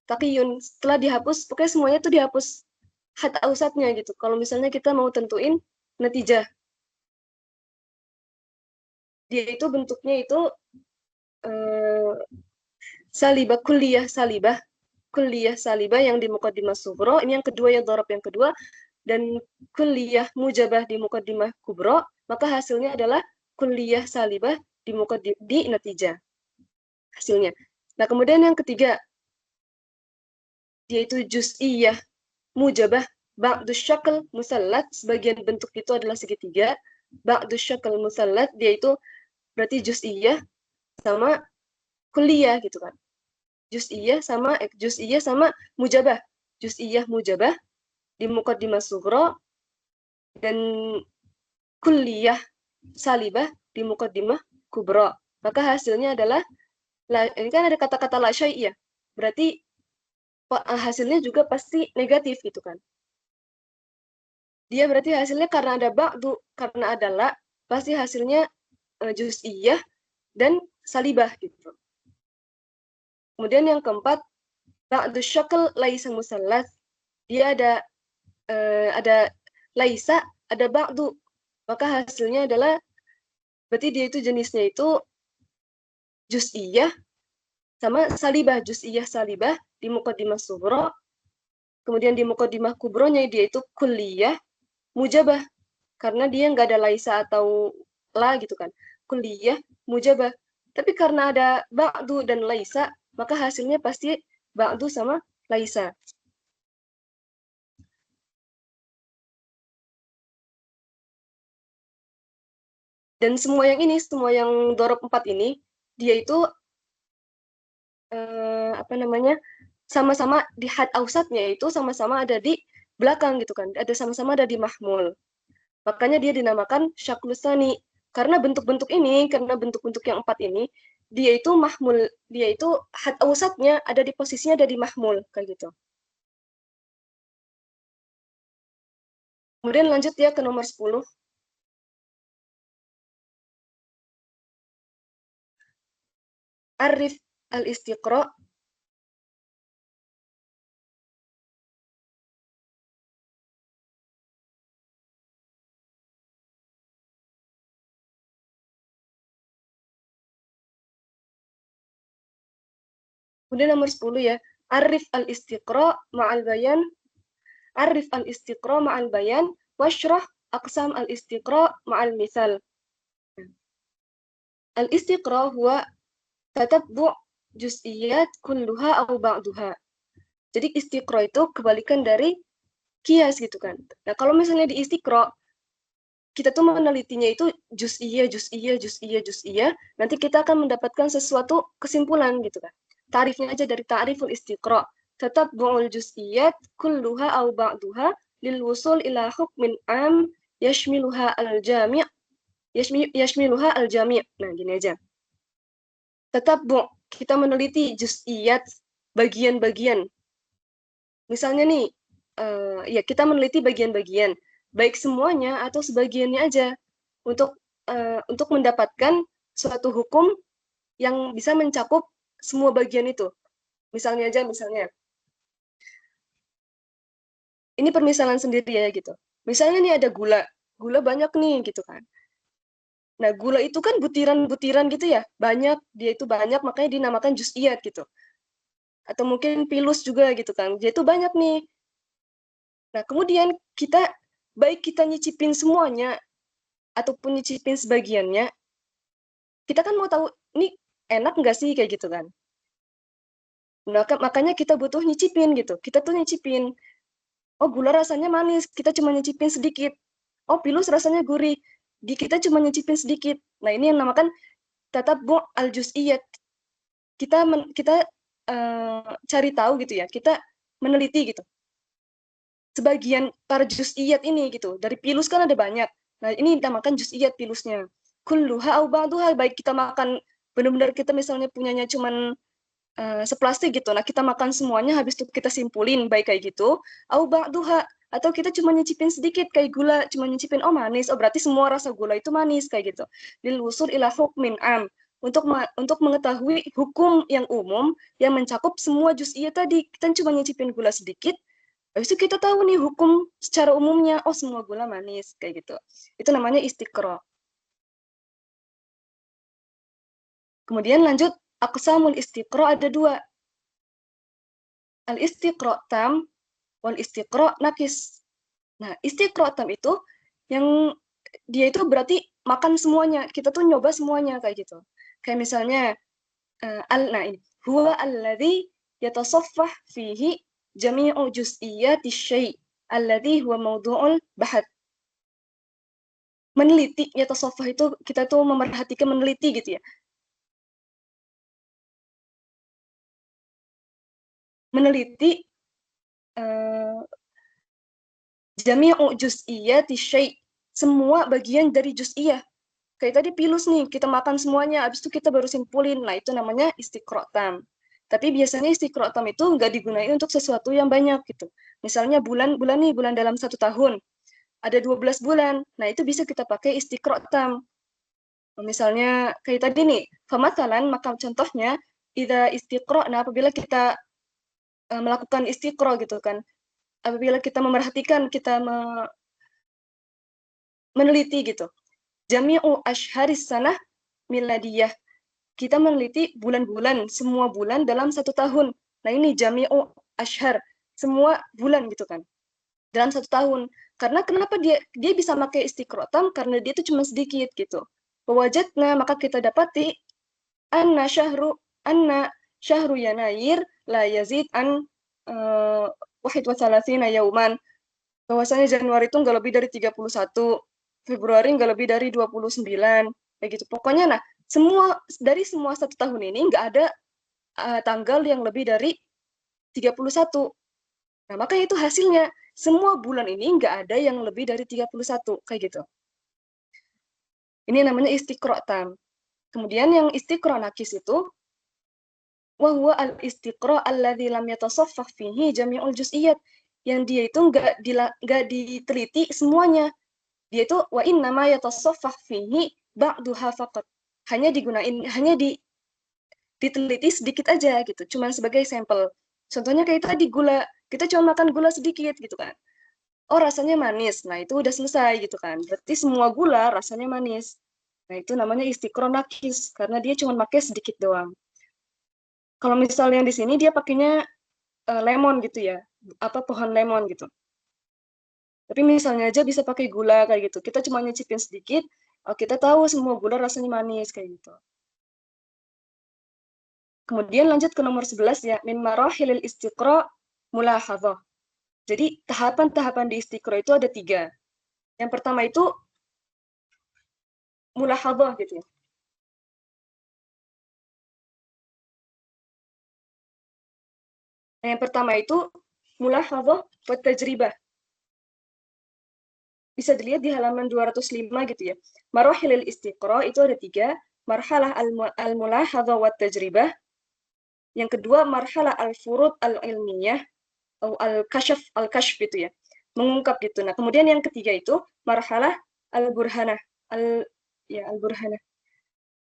taqiyun. Setelah dihapus, pokoknya semuanya itu dihapus hat ausatnya gitu. Kalau misalnya kita mau tentuin natijah, dia itu bentuknya itu salibah, kulliyah salibah yang di muqaddimah sughra. Ini yang kedua ya, dhorob yang kedua. Dan kulliyah mujabah di muqaddimah kubra, maka hasilnya adalah kulliyah salibah di natijah. hasilnya. Nah, kemudian yang ketiga, yaitu juz'iyah mujabah ba'du syakl musallat, sebagian bentuk itu adalah segitiga. Ba'du syakl musallat, dia itu berarti juz'iyah sama kulliyah gitu kan. Juz'iyah sama mujabah. Juz'iyah mujabah di muqaddimah sughra dan kulliyah salibah di muqaddimah kubra. Maka hasilnya adalah ini kan ada kata-kata la syai' ya. Berarti hasilnya juga pasti negatif gitu kan. Dia berarti hasilnya karena ada ba'du, karena ada la, pasti hasilnya juz'iyah dan salibah gitu. Kemudian yang keempat, ba'du syakl laisa musallas. Dia ada laisa, ada ba'du. Maka hasilnya adalah berarti dia itu jenisnya itu juz'iyah sama salibah, juz'iyah salibah di muqaddimah sughra. Kemudian di muqaddimah kubronya dia itu kulliyah mujabah, karena dia nggak ada laisa atau la gitu kan. Kulliyah mujabah. Tapi karena ada ba'du dan laisa, maka hasilnya pasti ba'du sama laisa. Dan semua yang dorob 4 ini, dia itu sama-sama di had ausatnya itu sama-sama ada di belakang gitu kan. Sama-sama ada di mahmul. Makanya dia dinamakan syaklusani. Karena bentuk-bentuk yang 4 ini, dia itu mahmul, dia itu had ausatnya ada di posisinya ada di mahmul kayak gitu. Kemudian lanjut ya ke nomor 10. Arif al-istiqra. Kemudian nomor 10 ya. Arif al-istiqra ma'al bayan. Arif al-istiqra ma'al bayan. Washrah aqsam al-istiqra ma'al misal. Al-istiqra huwa tatabbu' juz'iyat kulluha au ba'duha. Jadi istiqra itu kebalikan dari kias gitu kan. Nah, kalau misalnya di istiqra kita tuh menelitinya itu juz'iyah, nanti kita akan mendapatkan sesuatu kesimpulan gitu kan. Tarifnya aja dari ta'riful istiqra. Tatabbu'ul juz'iyat kulluha au ba'duha lil wusul ila hukmin am yashmiluha al-jami' yashmiluha al-jami'. Nah, gini aja. Tatabbu' kita meneliti juz'iyat, bagian-bagian. Misalnya nih, ya kita meneliti bagian-bagian, baik semuanya atau sebagiannya aja, untuk mendapatkan suatu hukum yang bisa mencakup semua bagian itu. Misalnya, ini permisalan sendiri ya gitu. Misalnya nih ada gula banyak nih gitu kan. Nah, gula itu kan butiran-butiran gitu ya, dia itu banyak, makanya dinamakan juz'iyat gitu. Atau mungkin pilus juga gitu kan, dia itu banyak nih. Nah, kemudian baik kita nyicipin semuanya, ataupun nyicipin sebagiannya, kita kan mau tahu, ini enak nggak sih, kayak gitu kan. Nah, makanya kita butuh nyicipin gitu. Kita tuh nyicipin, oh gula rasanya manis, kita cuma nyicipin sedikit. Oh pilus rasanya gurih, kita cuma nyicipin sedikit. Nah, ini yang namakan tatabbu' al-juz'iyat. Kita cari tahu gitu ya, kita meneliti gitu. Sebagian para juz'iyat ini gitu. Dari pilus kan ada banyak. Nah, ini kita makan juz'iyat pilusnya. Kulluha au ba'duha, baik kita makan benar-benar kita misalnya punyanya cuman seplastik gitu. Nah, kita makan semuanya habis itu kita simpulin baik kayak gitu. Au ba'duha, atau kita cuma nyicipin sedikit kayak gula, cuma nyicipin oh manis. Oh, berarti semua rasa gula itu manis kayak gitu. Lil wusul ila hukmin am. Untuk mengetahui hukum yang umum yang mencakup semua juz'iyat tadi. Kita cuma nyicipin gula sedikit, habis itu kita tahu nih hukum secara umumnya, oh semua gula manis, kayak gitu. Itu namanya istiqra. Kemudian lanjut, aqsamul istiqra ada 2. Al-istiqra tam, wal istiqra nakis. Nah, istiqra tam itu, yang dia itu berarti makan semuanya. Kita tuh nyoba semuanya, kayak gitu. Kayak misalnya, nah ini huwa alladzi yatasaffah fihi jami'u juz'iyyati syai' alladzi huwa mawdu'ul bahath. Meneliti, yatasaffah itu kita tuh memerhatikan, meneliti gitu ya. Meneliti jami'u juz'iyyati syai', semua bagian dari juz'iyah. Kayak tadi pilus nih, kita makan semuanya, habis itu kita baru simpulin. Nah, itu namanya istiqra' tam. Tapi biasanya istiqra' tam itu nggak digunakan untuk sesuatu yang banyak gitu. Misalnya bulan dalam 1 tahun. Ada 12 bulan. Nah, itu bisa kita pakai istiqra' tam. Misalnya kayak tadi nih, famatalan, maka contohnya idza istiqra'na, apabila kita melakukan istiqra' gitu kan. Apabila kita memerhatikan, kita meneliti gitu. Jami'u ashharis sanah miladiyah. Kita meneliti bulan-bulan, semua bulan dalam 1 tahun. Nah ini jami'u ashhar, semua bulan gitu kan, dalam 1 tahun. Karena kenapa dia bisa pakai istiqra' tam? Karena dia itu cuma sedikit gitu. Wajadna, maka kita dapati anna syahru yanayir la yazid an wahid wa thalathina yauman. Bahwasanya Januari itu nggak lebih dari 31, Februari nggak lebih dari 29, kayak gitu. Pokoknya nah, dari semua 1 tahun ini nggak ada tanggal yang lebih dari 31. Nah, makanya itu hasilnya. Semua bulan ini nggak ada yang lebih dari 31, kayak gitu. Ini namanya istiqra' tam. Kemudian yang istiqra' nakis itu, wa huwa al-istiqra' alladzi lam yatasaffah fihi jami'ul juz'iyyat. Yang dia itu nggak diteliti semuanya. Dia itu wa innama yatasaffah fihi ba'duha faqat. Hanya diteliti sedikit aja gitu, cuma sebagai sampel. Contohnya kayak tadi gula, kita cuma makan gula sedikit gitu kan. Oh rasanya manis, nah itu udah selesai gitu kan. Berarti semua gula rasanya manis. Nah itu namanya istiqra' nakis, karena dia cuma pakai sedikit doang. Kalau misalnya di sini dia pakainya lemon gitu ya, pohon lemon gitu. Tapi misalnya aja bisa pakai gula kayak gitu. Kita cuma nyicipin sedikit, kita tahu semua gula rasanya manis kayak gitu. Kemudian lanjut ke nomor 11 ya, min marahilil istiqra' mulahadhah. Jadi tahapan-tahapan di istiqra' itu ada 3. Yang pertama itu mulahadhah gitu ya. Nah, yang pertama itu mulahadhah wa tajribah. Bisa dilihat di halaman 205 gitu ya. Marahilil istiqra' itu ada 3. Marhalah al-mulahadhah wa tajribah. Yang kedua, marhalah al-furud al-ilmiyah atau al-kashf gitu ya. Mengungkap gitu. Nah, kemudian yang ketiga itu marhalah al-burhanah. Al-burhanah.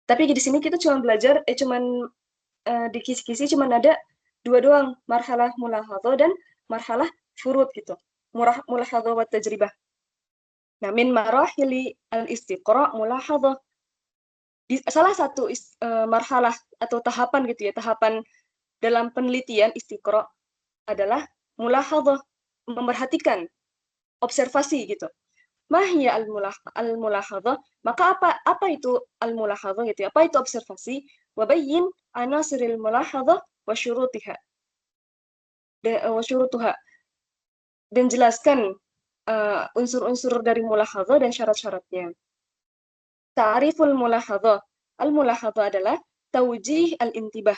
Tapi di sini kita cuma belajar di kisi-kisi cuma ada 2 doang, marhalah mulahadhah dan marhalah furud gitu. Mulahadhah wa tajribah. Nah, min marahili al-istiqra' mulahadhah. Salah satu marhalah atau tahapan gitu ya, tahapan dalam penelitian istiqra' adalah mulahadhah, memerhatikan, observasi gitu. Mahya al-mulahadhah, maka apa itu al-mulahadhah gitu ya? Apa itu observasi? Wabayyin anasiril mulahadhah wa syurutiha. Dan jelaskan unsur-unsur dari mulahadhah dan syarat-syaratnya. Ta'riful mulahadhah. Al-mulahadhah adalah tawjih al-intibah.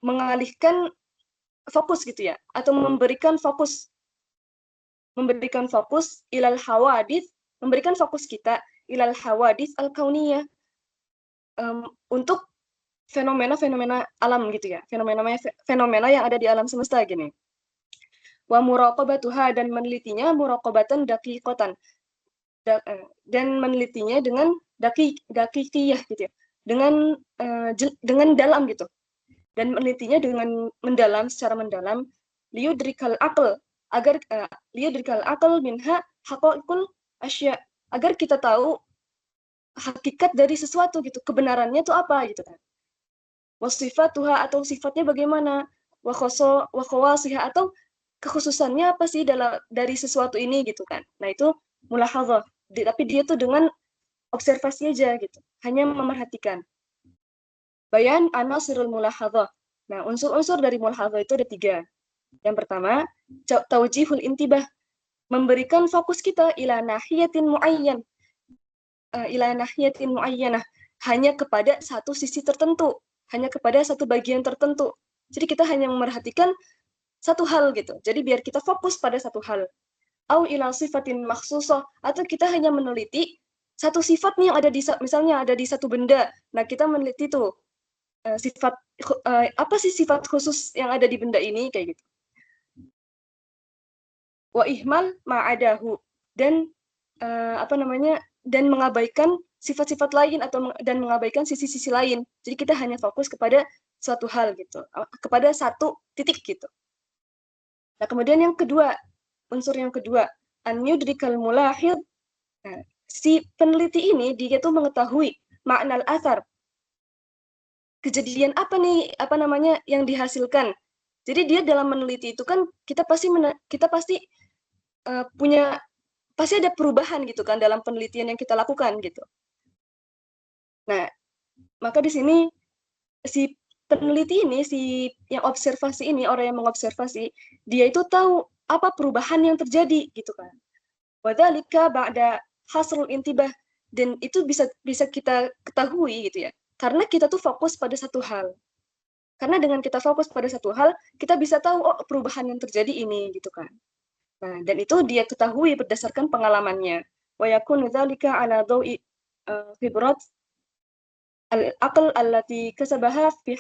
Mengalihkan fokus gitu ya, atau memberikan fokus ilal hawadits, memberikan fokus kita ilal hawadits al-kauniyah, untuk fenomena-fenomena alam gitu ya, fenomena yang ada di alam semesta gini. Wa muraqabatuha, dan menelitinya muraqabatan daqiqatan, dan menelitinya dengan daqiqiyah gitu ya, dengan dalam gitu, dan menelitinya dengan mendalam, secara mendalam, liyudrikal aql, agar liyudrikal aql minha haqaiqul asya, agar kita tahu hakikat dari sesuatu gitu, kebenarannya itu apa gitu kan. Wasifatuha, atau sifatnya bagaimana, wa khawasiha, atau kekhususannya apa sih dari sesuatu ini gitu kan. Nah itu mulahadhah, tapi dia tuh dengan observasi aja gitu, hanya memerhatikan. Bayan anasirul mulahadhah. Nah, unsur-unsur dari mulahadhah itu ada 3. Yang pertama, taujihul intibah, memberikan fokus kita ila nahiyatin muayyanah, hanya kepada satu sisi tertentu, hanya kepada satu bagian tertentu. Jadi kita hanya memerhatikan satu hal gitu. Jadi biar kita fokus pada satu hal. Au ila sifatin makhsusah, atau kita hanya meneliti satu sifat nih yang ada di, misalnya ada di satu benda. Nah, kita meneliti tuh sifat apa sih sifat khusus yang ada di benda ini kayak gitu. Wa ihmal ma'adahu, dan dan mengabaikan sifat-sifat lain dan mengabaikan sisi-sisi lain. Jadi kita hanya fokus kepada suatu hal gitu, kepada satu titik gitu. Nah, kemudian yang kedua, unsur yang kedua, an yudrikal mulahid. Nah, si peneliti ini dia tuh mengetahui makna al-athar. Kejadian apa nih, yang dihasilkan. Jadi dia dalam meneliti itu kan kita pasti pasti ada perubahan gitu kan dalam penelitian yang kita lakukan gitu. Nah, maka di sini si peneliti ini, si yang observasi ini, orang yang mengobservasi, dia itu tahu apa perubahan yang terjadi gitu kan. Wadzalika ba'da hasrul intibah, dan itu bisa kita ketahui gitu ya. Karena kita tuh fokus pada satu hal. Karena dengan kita fokus pada satu hal, kita bisa tahu oh perubahan yang terjadi ini gitu kan. Nah, dan itu dia ketahui berdasarkan pengalamannya. Wa yakunu dzalika ala dawi khibrat al-aql allati kasabaha fi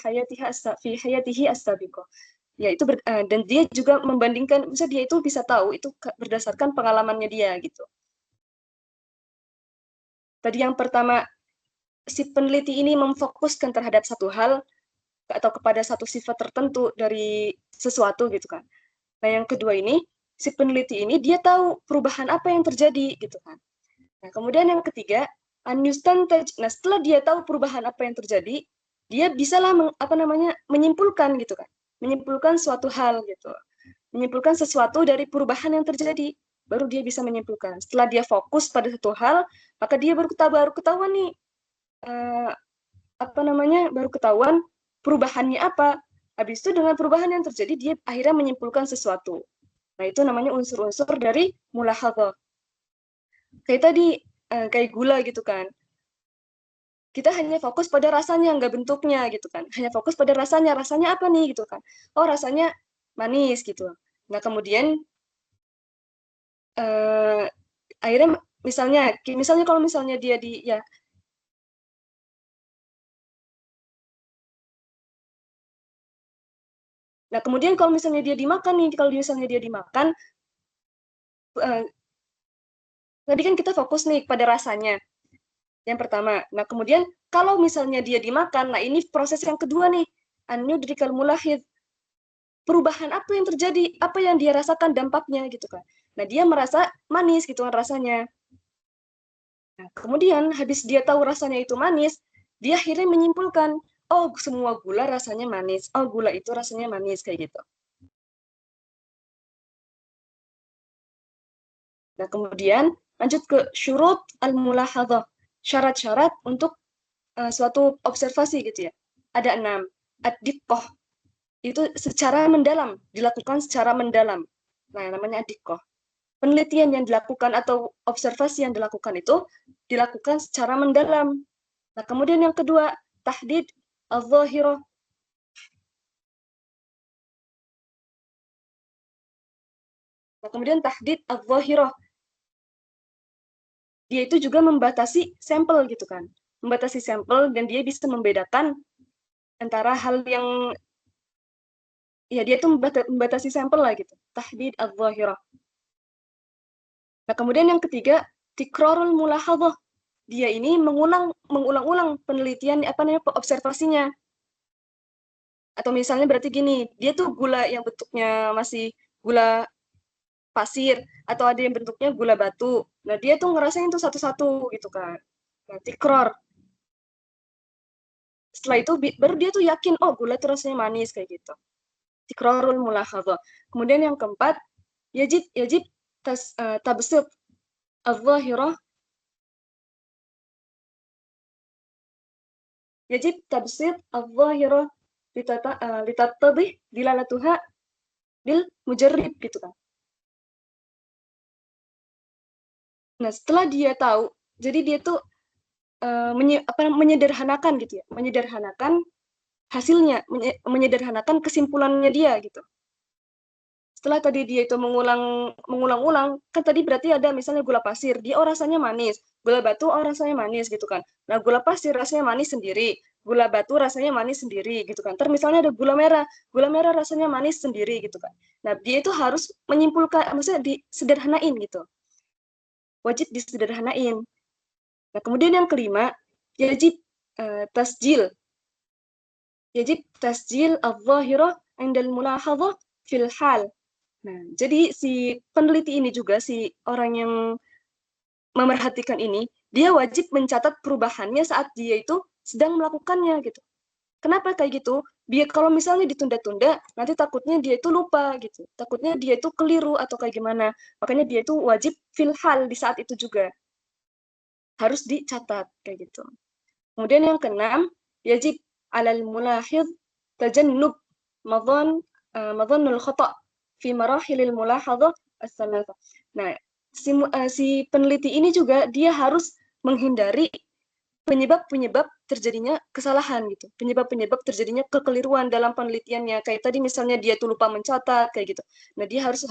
hayatihi as-sabiqah. Yaitu dan dia juga membandingkan, misalnya dia itu bisa tahu itu berdasarkan pengalamannya dia gitu. Tadi yang pertama, si peneliti ini memfokuskan terhadap satu hal atau kepada satu sifat tertentu dari sesuatu gitu kan. Nah, yang kedua ini, si peneliti ini dia tahu perubahan apa yang terjadi gitu kan. Nah, kemudian yang ketiga, nah setelah dia tahu perubahan apa yang terjadi, dia bisalah menyimpulkan gitu kan. Menyimpulkan suatu hal gitu. Menyimpulkan sesuatu dari perubahan yang terjadi, baru dia bisa menyimpulkan. Setelah dia fokus pada satu hal, maka dia baru ketahuan nih baru ketahuan perubahannya apa. Habis itu dengan perubahan yang terjadi dia akhirnya menyimpulkan sesuatu. Nah, itu namanya unsur-unsur dari mulahadhah. Kayak tadi kayak gula gitu kan. Kita hanya fokus pada rasanya, nggak bentuknya gitu kan. Hanya fokus pada rasanya apa nih gitu kan. Oh, rasanya manis gitu. Nah, kemudian akhirnya misalnya kalau misalnya dia nah, kemudian kalau misalnya dia dimakan nih, tadi kan kita fokus nih pada rasanya. Yang pertama. Nah, kemudian kalau misalnya dia dimakan, nah ini proses yang kedua nih. An-yudrikal mulahid. Perubahan apa yang terjadi, apa yang dia rasakan dampaknya gitu kan. Nah, dia merasa manis gitu kan rasanya. Nah, kemudian habis dia tahu rasanya itu manis, dia akhirnya menyimpulkan, oh semua gula rasanya manis, oh gula itu rasanya manis kayak gitu. Nah, kemudian lanjut ke syurut al-mulahadhah, syarat-syarat untuk suatu observasi gitu ya. Ada 6. Ad-diqqah, itu secara mendalam, dilakukan secara mendalam. Nah, namanya ad-diqqah. Penelitian yang dilakukan atau observasi yang dilakukan itu dilakukan secara mendalam. Nah, kemudian yang kedua, tahdid al-zahirah. Nah, kemudian tahdid al-zahirah. Dia itu juga membatasi sampel gitu kan. Membatasi sampel dan dia bisa membedakan antara hal yang dia tuh membatasi sampel lah gitu. Tahdid al-zahirah. Nah, kemudian yang ketiga, tikrarul mulahadhah. Dia ini mengulang-ulang penelitian observasinya. Atau misalnya berarti gini, dia tuh gula yang bentuknya masih gula pasir atau ada yang bentuknya gula batu. Nah, dia tuh ngerasain tuh satu-satu gitu kan. Nah, tikrar. Setelah itu baru dia tuh yakin, oh gula tuh rasanya manis kayak gitu. Tikrarul mulahadhah. Kemudian yang keempat, yajib tabsut al-zahirah. yajib tabsid al-zahirah litattadih dilalatuha bil mujarrib gitu kan. Nah, setelah dia tahu, jadi dia tuh menyederhanakan gitu ya, menyederhanakan hasilnya, menyederhanakan kesimpulannya dia gitu. Setelah tadi dia itu mengulang-ulang, kan tadi berarti ada misalnya gula pasir, dia rasanya manis, gula batu rasanya manis gitu kan. Nah, gula pasir rasanya manis sendiri, gula batu rasanya manis sendiri gitu kan. Terus misalnya ada gula merah rasanya manis sendiri gitu kan. Nah, dia itu harus menyimpulkan, maksudnya disederhanain gitu. Wajib disederhanain. Nah, kemudian yang kelima, yajib tasjil. Yajib tasjil al-zahirah indal mulahadhah fil hal. Nah, jadi si peneliti ini juga, si orang yang memerhatikan ini, dia wajib mencatat perubahannya saat dia itu sedang melakukannya gitu. Kenapa kayak gitu? Biar kalau misalnya ditunda-tunda, nanti takutnya dia itu lupa gitu. Takutnya dia itu keliru atau kayak gimana. Makanya dia itu wajib fil hal di saat itu juga. Harus dicatat kayak gitu. Kemudian yang keenam, yajib alal mulahid tajannub madhannul khata' fi marahilil mulahadhah as-salasa. Nah, si peneliti ini juga dia harus menghindari penyebab-penyebab terjadinya kesalahan gitu. Penyebab-penyebab terjadinya kekeliruan dalam penelitiannya. Kayak tadi misalnya dia tuh lupa mencatat kayak gitu. Nah, dia harus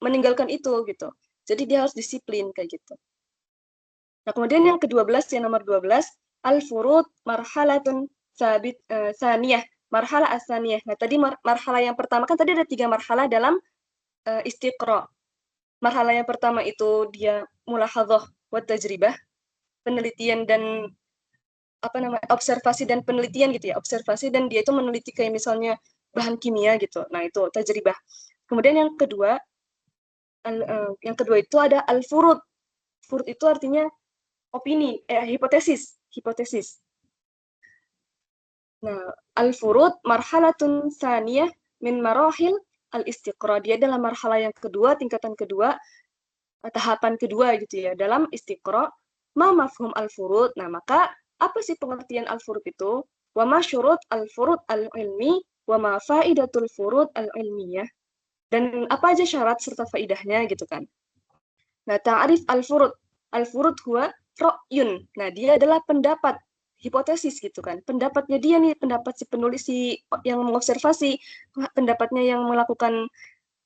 meninggalkan itu gitu. Jadi dia harus disiplin kayak gitu. Nah, kemudian yang ke-12, yang nomor 12, al-furud marhalatun saniyah. Marhalah as-saniyah. Nah, tadi marhalah yang pertama, kan tadi ada 3 marhalah dalam istiqra. Marhalah yang pertama itu dia mulahadhah wa tajribah, penelitian dan observasi dan penelitian gitu ya. Observasi dan dia itu meneliti kayak misalnya bahan kimia gitu. Nah, itu tajribah. Kemudian yang kedua itu ada al-furud. Furud itu artinya opini, hipotesis. Nah, al-furud marhalatun saniyah min marahil al-istiqra. Dia adalah marhalah yang kedua, tingkatan kedua, tahapan kedua gitu ya, dalam istiqra. Ma mafhum al-furud. Nah, maka apa sih pengertian al-furud itu? Wa ma syurut al-furud al-ilmi, wa ma faidatul furud al-ilmiyah. Dan apa aja syarat serta faidahnya gitu kan. Nah, ta'arif al-furud. Al-furud huwa ra'yun. Nah, dia adalah pendapat, hipotesis gitu kan. Pendapatnya dia nih, pendapat si penulis yang mengobservasi, pendapatnya yang melakukan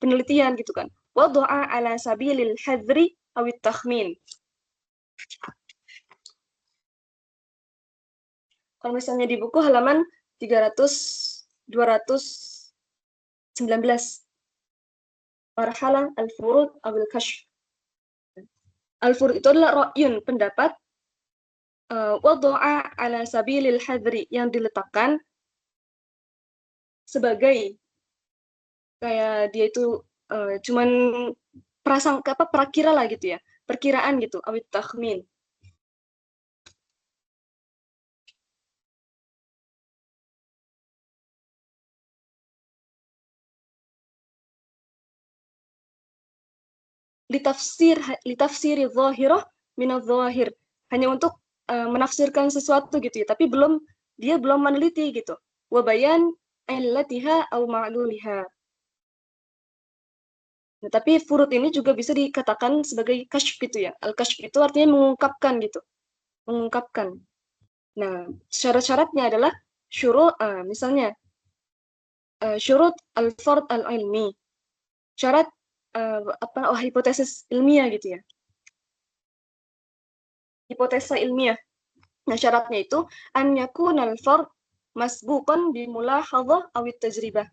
penelitian gitu kan. Wadu'a ala sabilil hadri awit takhmin. Kalau misalnya di buku halaman 219. Marhalah al-furud awil kashf. Al-furud itu adalah ra'yun, pendapat, wadu'a ala sabilil hadri, yang diletakkan sebagai kayak dia itu cuman prakira lah gitu ya, perkiraan gitu, awit takhmin. Litafsiri zahirah minadh zahir, hanya untuk menafsirkan sesuatu gitu ya, tapi dia belum meneliti gitu. Wa bayan illatiha au ma'luliha. Nah, tapi furud ini juga bisa dikatakan sebagai kashf gitu ya. Al-kashf itu artinya mengungkapkan gitu. Mengungkapkan. Nah, syarat-syaratnya adalah misalnya syurut al-fard al-ilmi. Syarat hipotesis ilmiah gitu ya. Hipotesa ilmiah. Nah, syaratnya itu an yakunal fard masbuqan bi mulahadhah aw tajribah.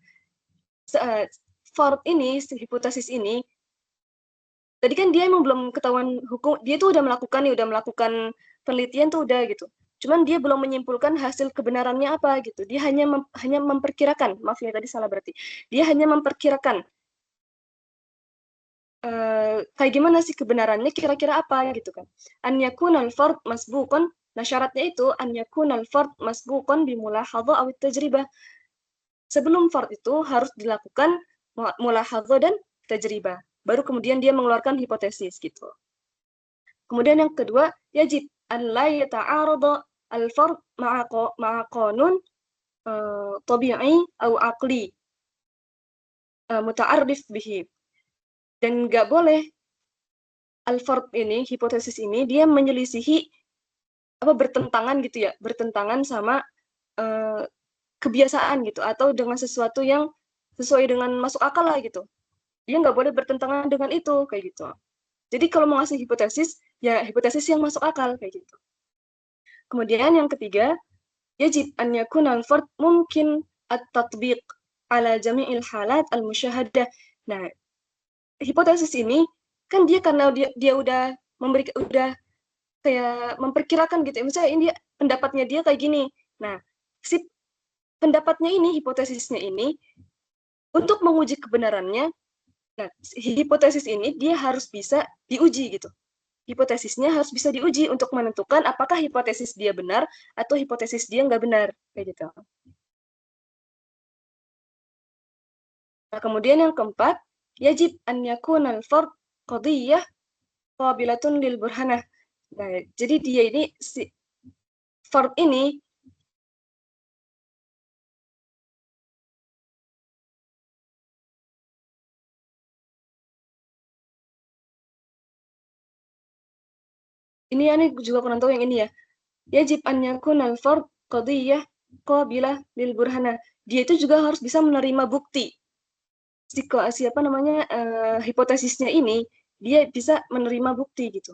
Fard ini, hipotesis ini, tadi kan dia emang belum ketahuan hukum, dia tuh udah melakukan penelitian tuh udah gitu. Cuman dia belum menyimpulkan hasil kebenarannya apa gitu. Dia hanya memperkirakan. Maaf ya tadi salah berarti. Dia hanya memperkirakan kayak gimana sih kebenarannya, kira-kira apa gitu kan. An yakunal fard masbuqan. Nah, syaratnya itu an yakunal fard masbuqan bi mulahadhah aw tajribah. Sebelum fard itu harus dilakukan mulahadhah dan tajribah. Baru kemudian dia mengeluarkan hipotesis gitu. Kemudian yang kedua, yajib an la yata'arada al-fard ma'a qanun tabi'i atau aqli muta'arrif bihi. Dan nggak boleh al-fard ini, hipotesis ini, dia menyelisihi bertentangan gitu ya, bertentangan sama kebiasaan gitu, atau dengan sesuatu yang sesuai dengan masuk akal lah gitu. Dia nggak boleh bertentangan dengan itu, kayak gitu. Jadi kalau mau ngasih hipotesis, ya hipotesis yang masuk akal, kayak gitu. Kemudian yang ketiga, yajib an yakuna al-fard mungkin at-tatbiq ala jami'il halat al-musyahadah. Nah, hipotesis ini kan dia karena dia udah kayak memperkirakan gitu ya. Misalnya ini pendapatnya dia kayak gini. Nah, si pendapatnya ini, hipotesisnya ini untuk menguji kebenarannya, nah, hipotesis ini dia harus bisa diuji gitu. Hipotesisnya harus bisa diuji untuk menentukan apakah hipotesis dia benar atau hipotesis dia nggak benar, kayak gitu. Nah, kemudian yang keempat, yajib an yakuna al-fard qadiyah qabilatun lil burhanah. Nah, jadi dia ini si fard ini ini juga kurang tahu yang ini ya. Yajib an yakuna al-fard qadiyah qabilah lil burhanah. Dia itu juga harus bisa menerima bukti. Siapa namanya hipotesisnya ini dia bisa menerima bukti gitu.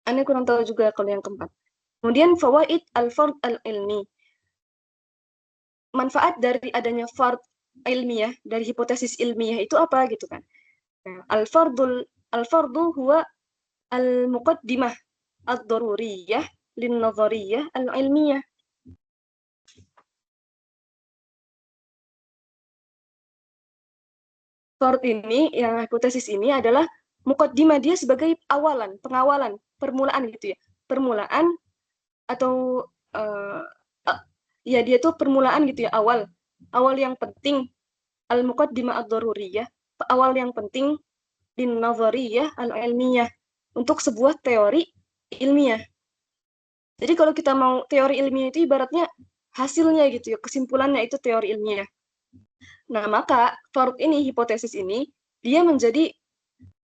Aneh kurang tahu juga kalau yang keempat. Kemudian fawaid al-fard al-ilmi. Manfaat dari adanya fard ilmiah, dari hipotesis ilmiah itu apa gitu kan. Nah, al-fardu huwa al-muqaddimah ad-daruriyah lin-nazariyah al-ilmiyah. Fard ini, yang hipotesis ini adalah muqaddimah, dia sebagai awalan, pengawalan, permulaan gitu ya. Permulaan atau ya dia tuh permulaan gitu ya, awal yang penting, al-muqaddimah ad-daruriyah, awal yang penting lin-nazariyah al-ilmiyah, untuk sebuah teori ilmiah. Jadi kalau kita mau teori ilmiah itu ibaratnya hasilnya gitu ya, kesimpulannya itu teori ilmiah. Nah, maka fard ini, hipotesis ini, dia menjadi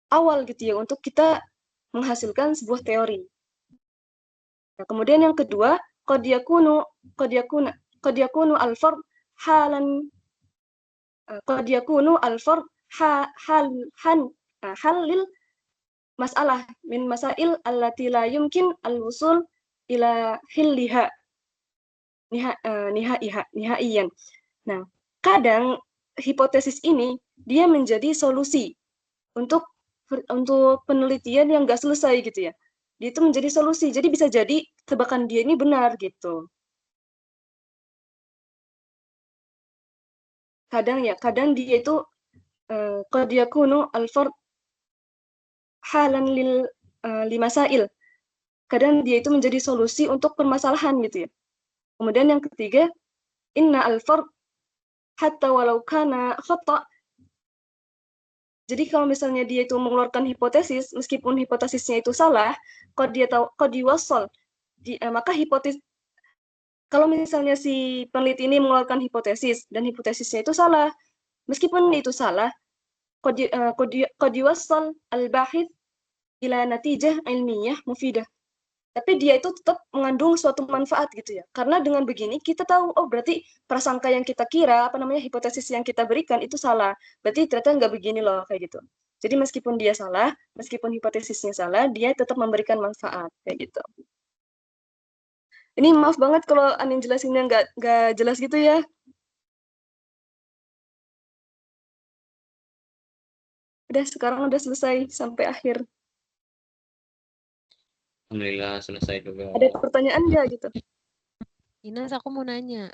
awal gitu ya untuk kita menghasilkan sebuah teori. Nah, kemudian yang kedua, qad yakunu al-fard halan qad yakunu al-fard halil masalah min masail allati la yumkin al-wusul ila hilliha nihaiyan. Nah, kadang hipotesis ini dia menjadi solusi untuk penelitian yang nggak selesai gitu ya. Dia itu menjadi solusi. Jadi bisa jadi tebakan dia ini benar gitu. Kadang dia itu qad yakunu al-fard halan limasail. Kadang dia itu menjadi solusi untuk permasalahan gitu ya. Kemudian yang ketiga, inna al-fard hatta walau kana khata'. Jadi kalau misalnya dia itu mengeluarkan hipotesis, meskipun hipotesisnya itu salah, qad yuwassal, maka hipotesis, kalau misalnya si peneliti ini mengeluarkan hipotesis dan hipotesisnya itu salah, meskipun itu salah, qad yuwassal al-bahith ila natijah ilmiyah mufidah. Tapi dia itu tetap mengandung suatu manfaat gitu ya. Karena dengan begini kita tahu, oh berarti prasangka yang kita kira, hipotesis yang kita berikan itu salah. Berarti ternyata nggak begini loh, kayak gitu. Jadi meskipun dia salah, meskipun hipotesisnya salah, dia tetap memberikan manfaat, kayak gitu. Ini maaf banget kalau Anin jelasinnya nggak jelas gitu ya. Udah, sekarang udah selesai sampai akhir. Alhamdulillah selesai juga. Ada pertanyaan nggak gitu? Ines, aku mau nanya.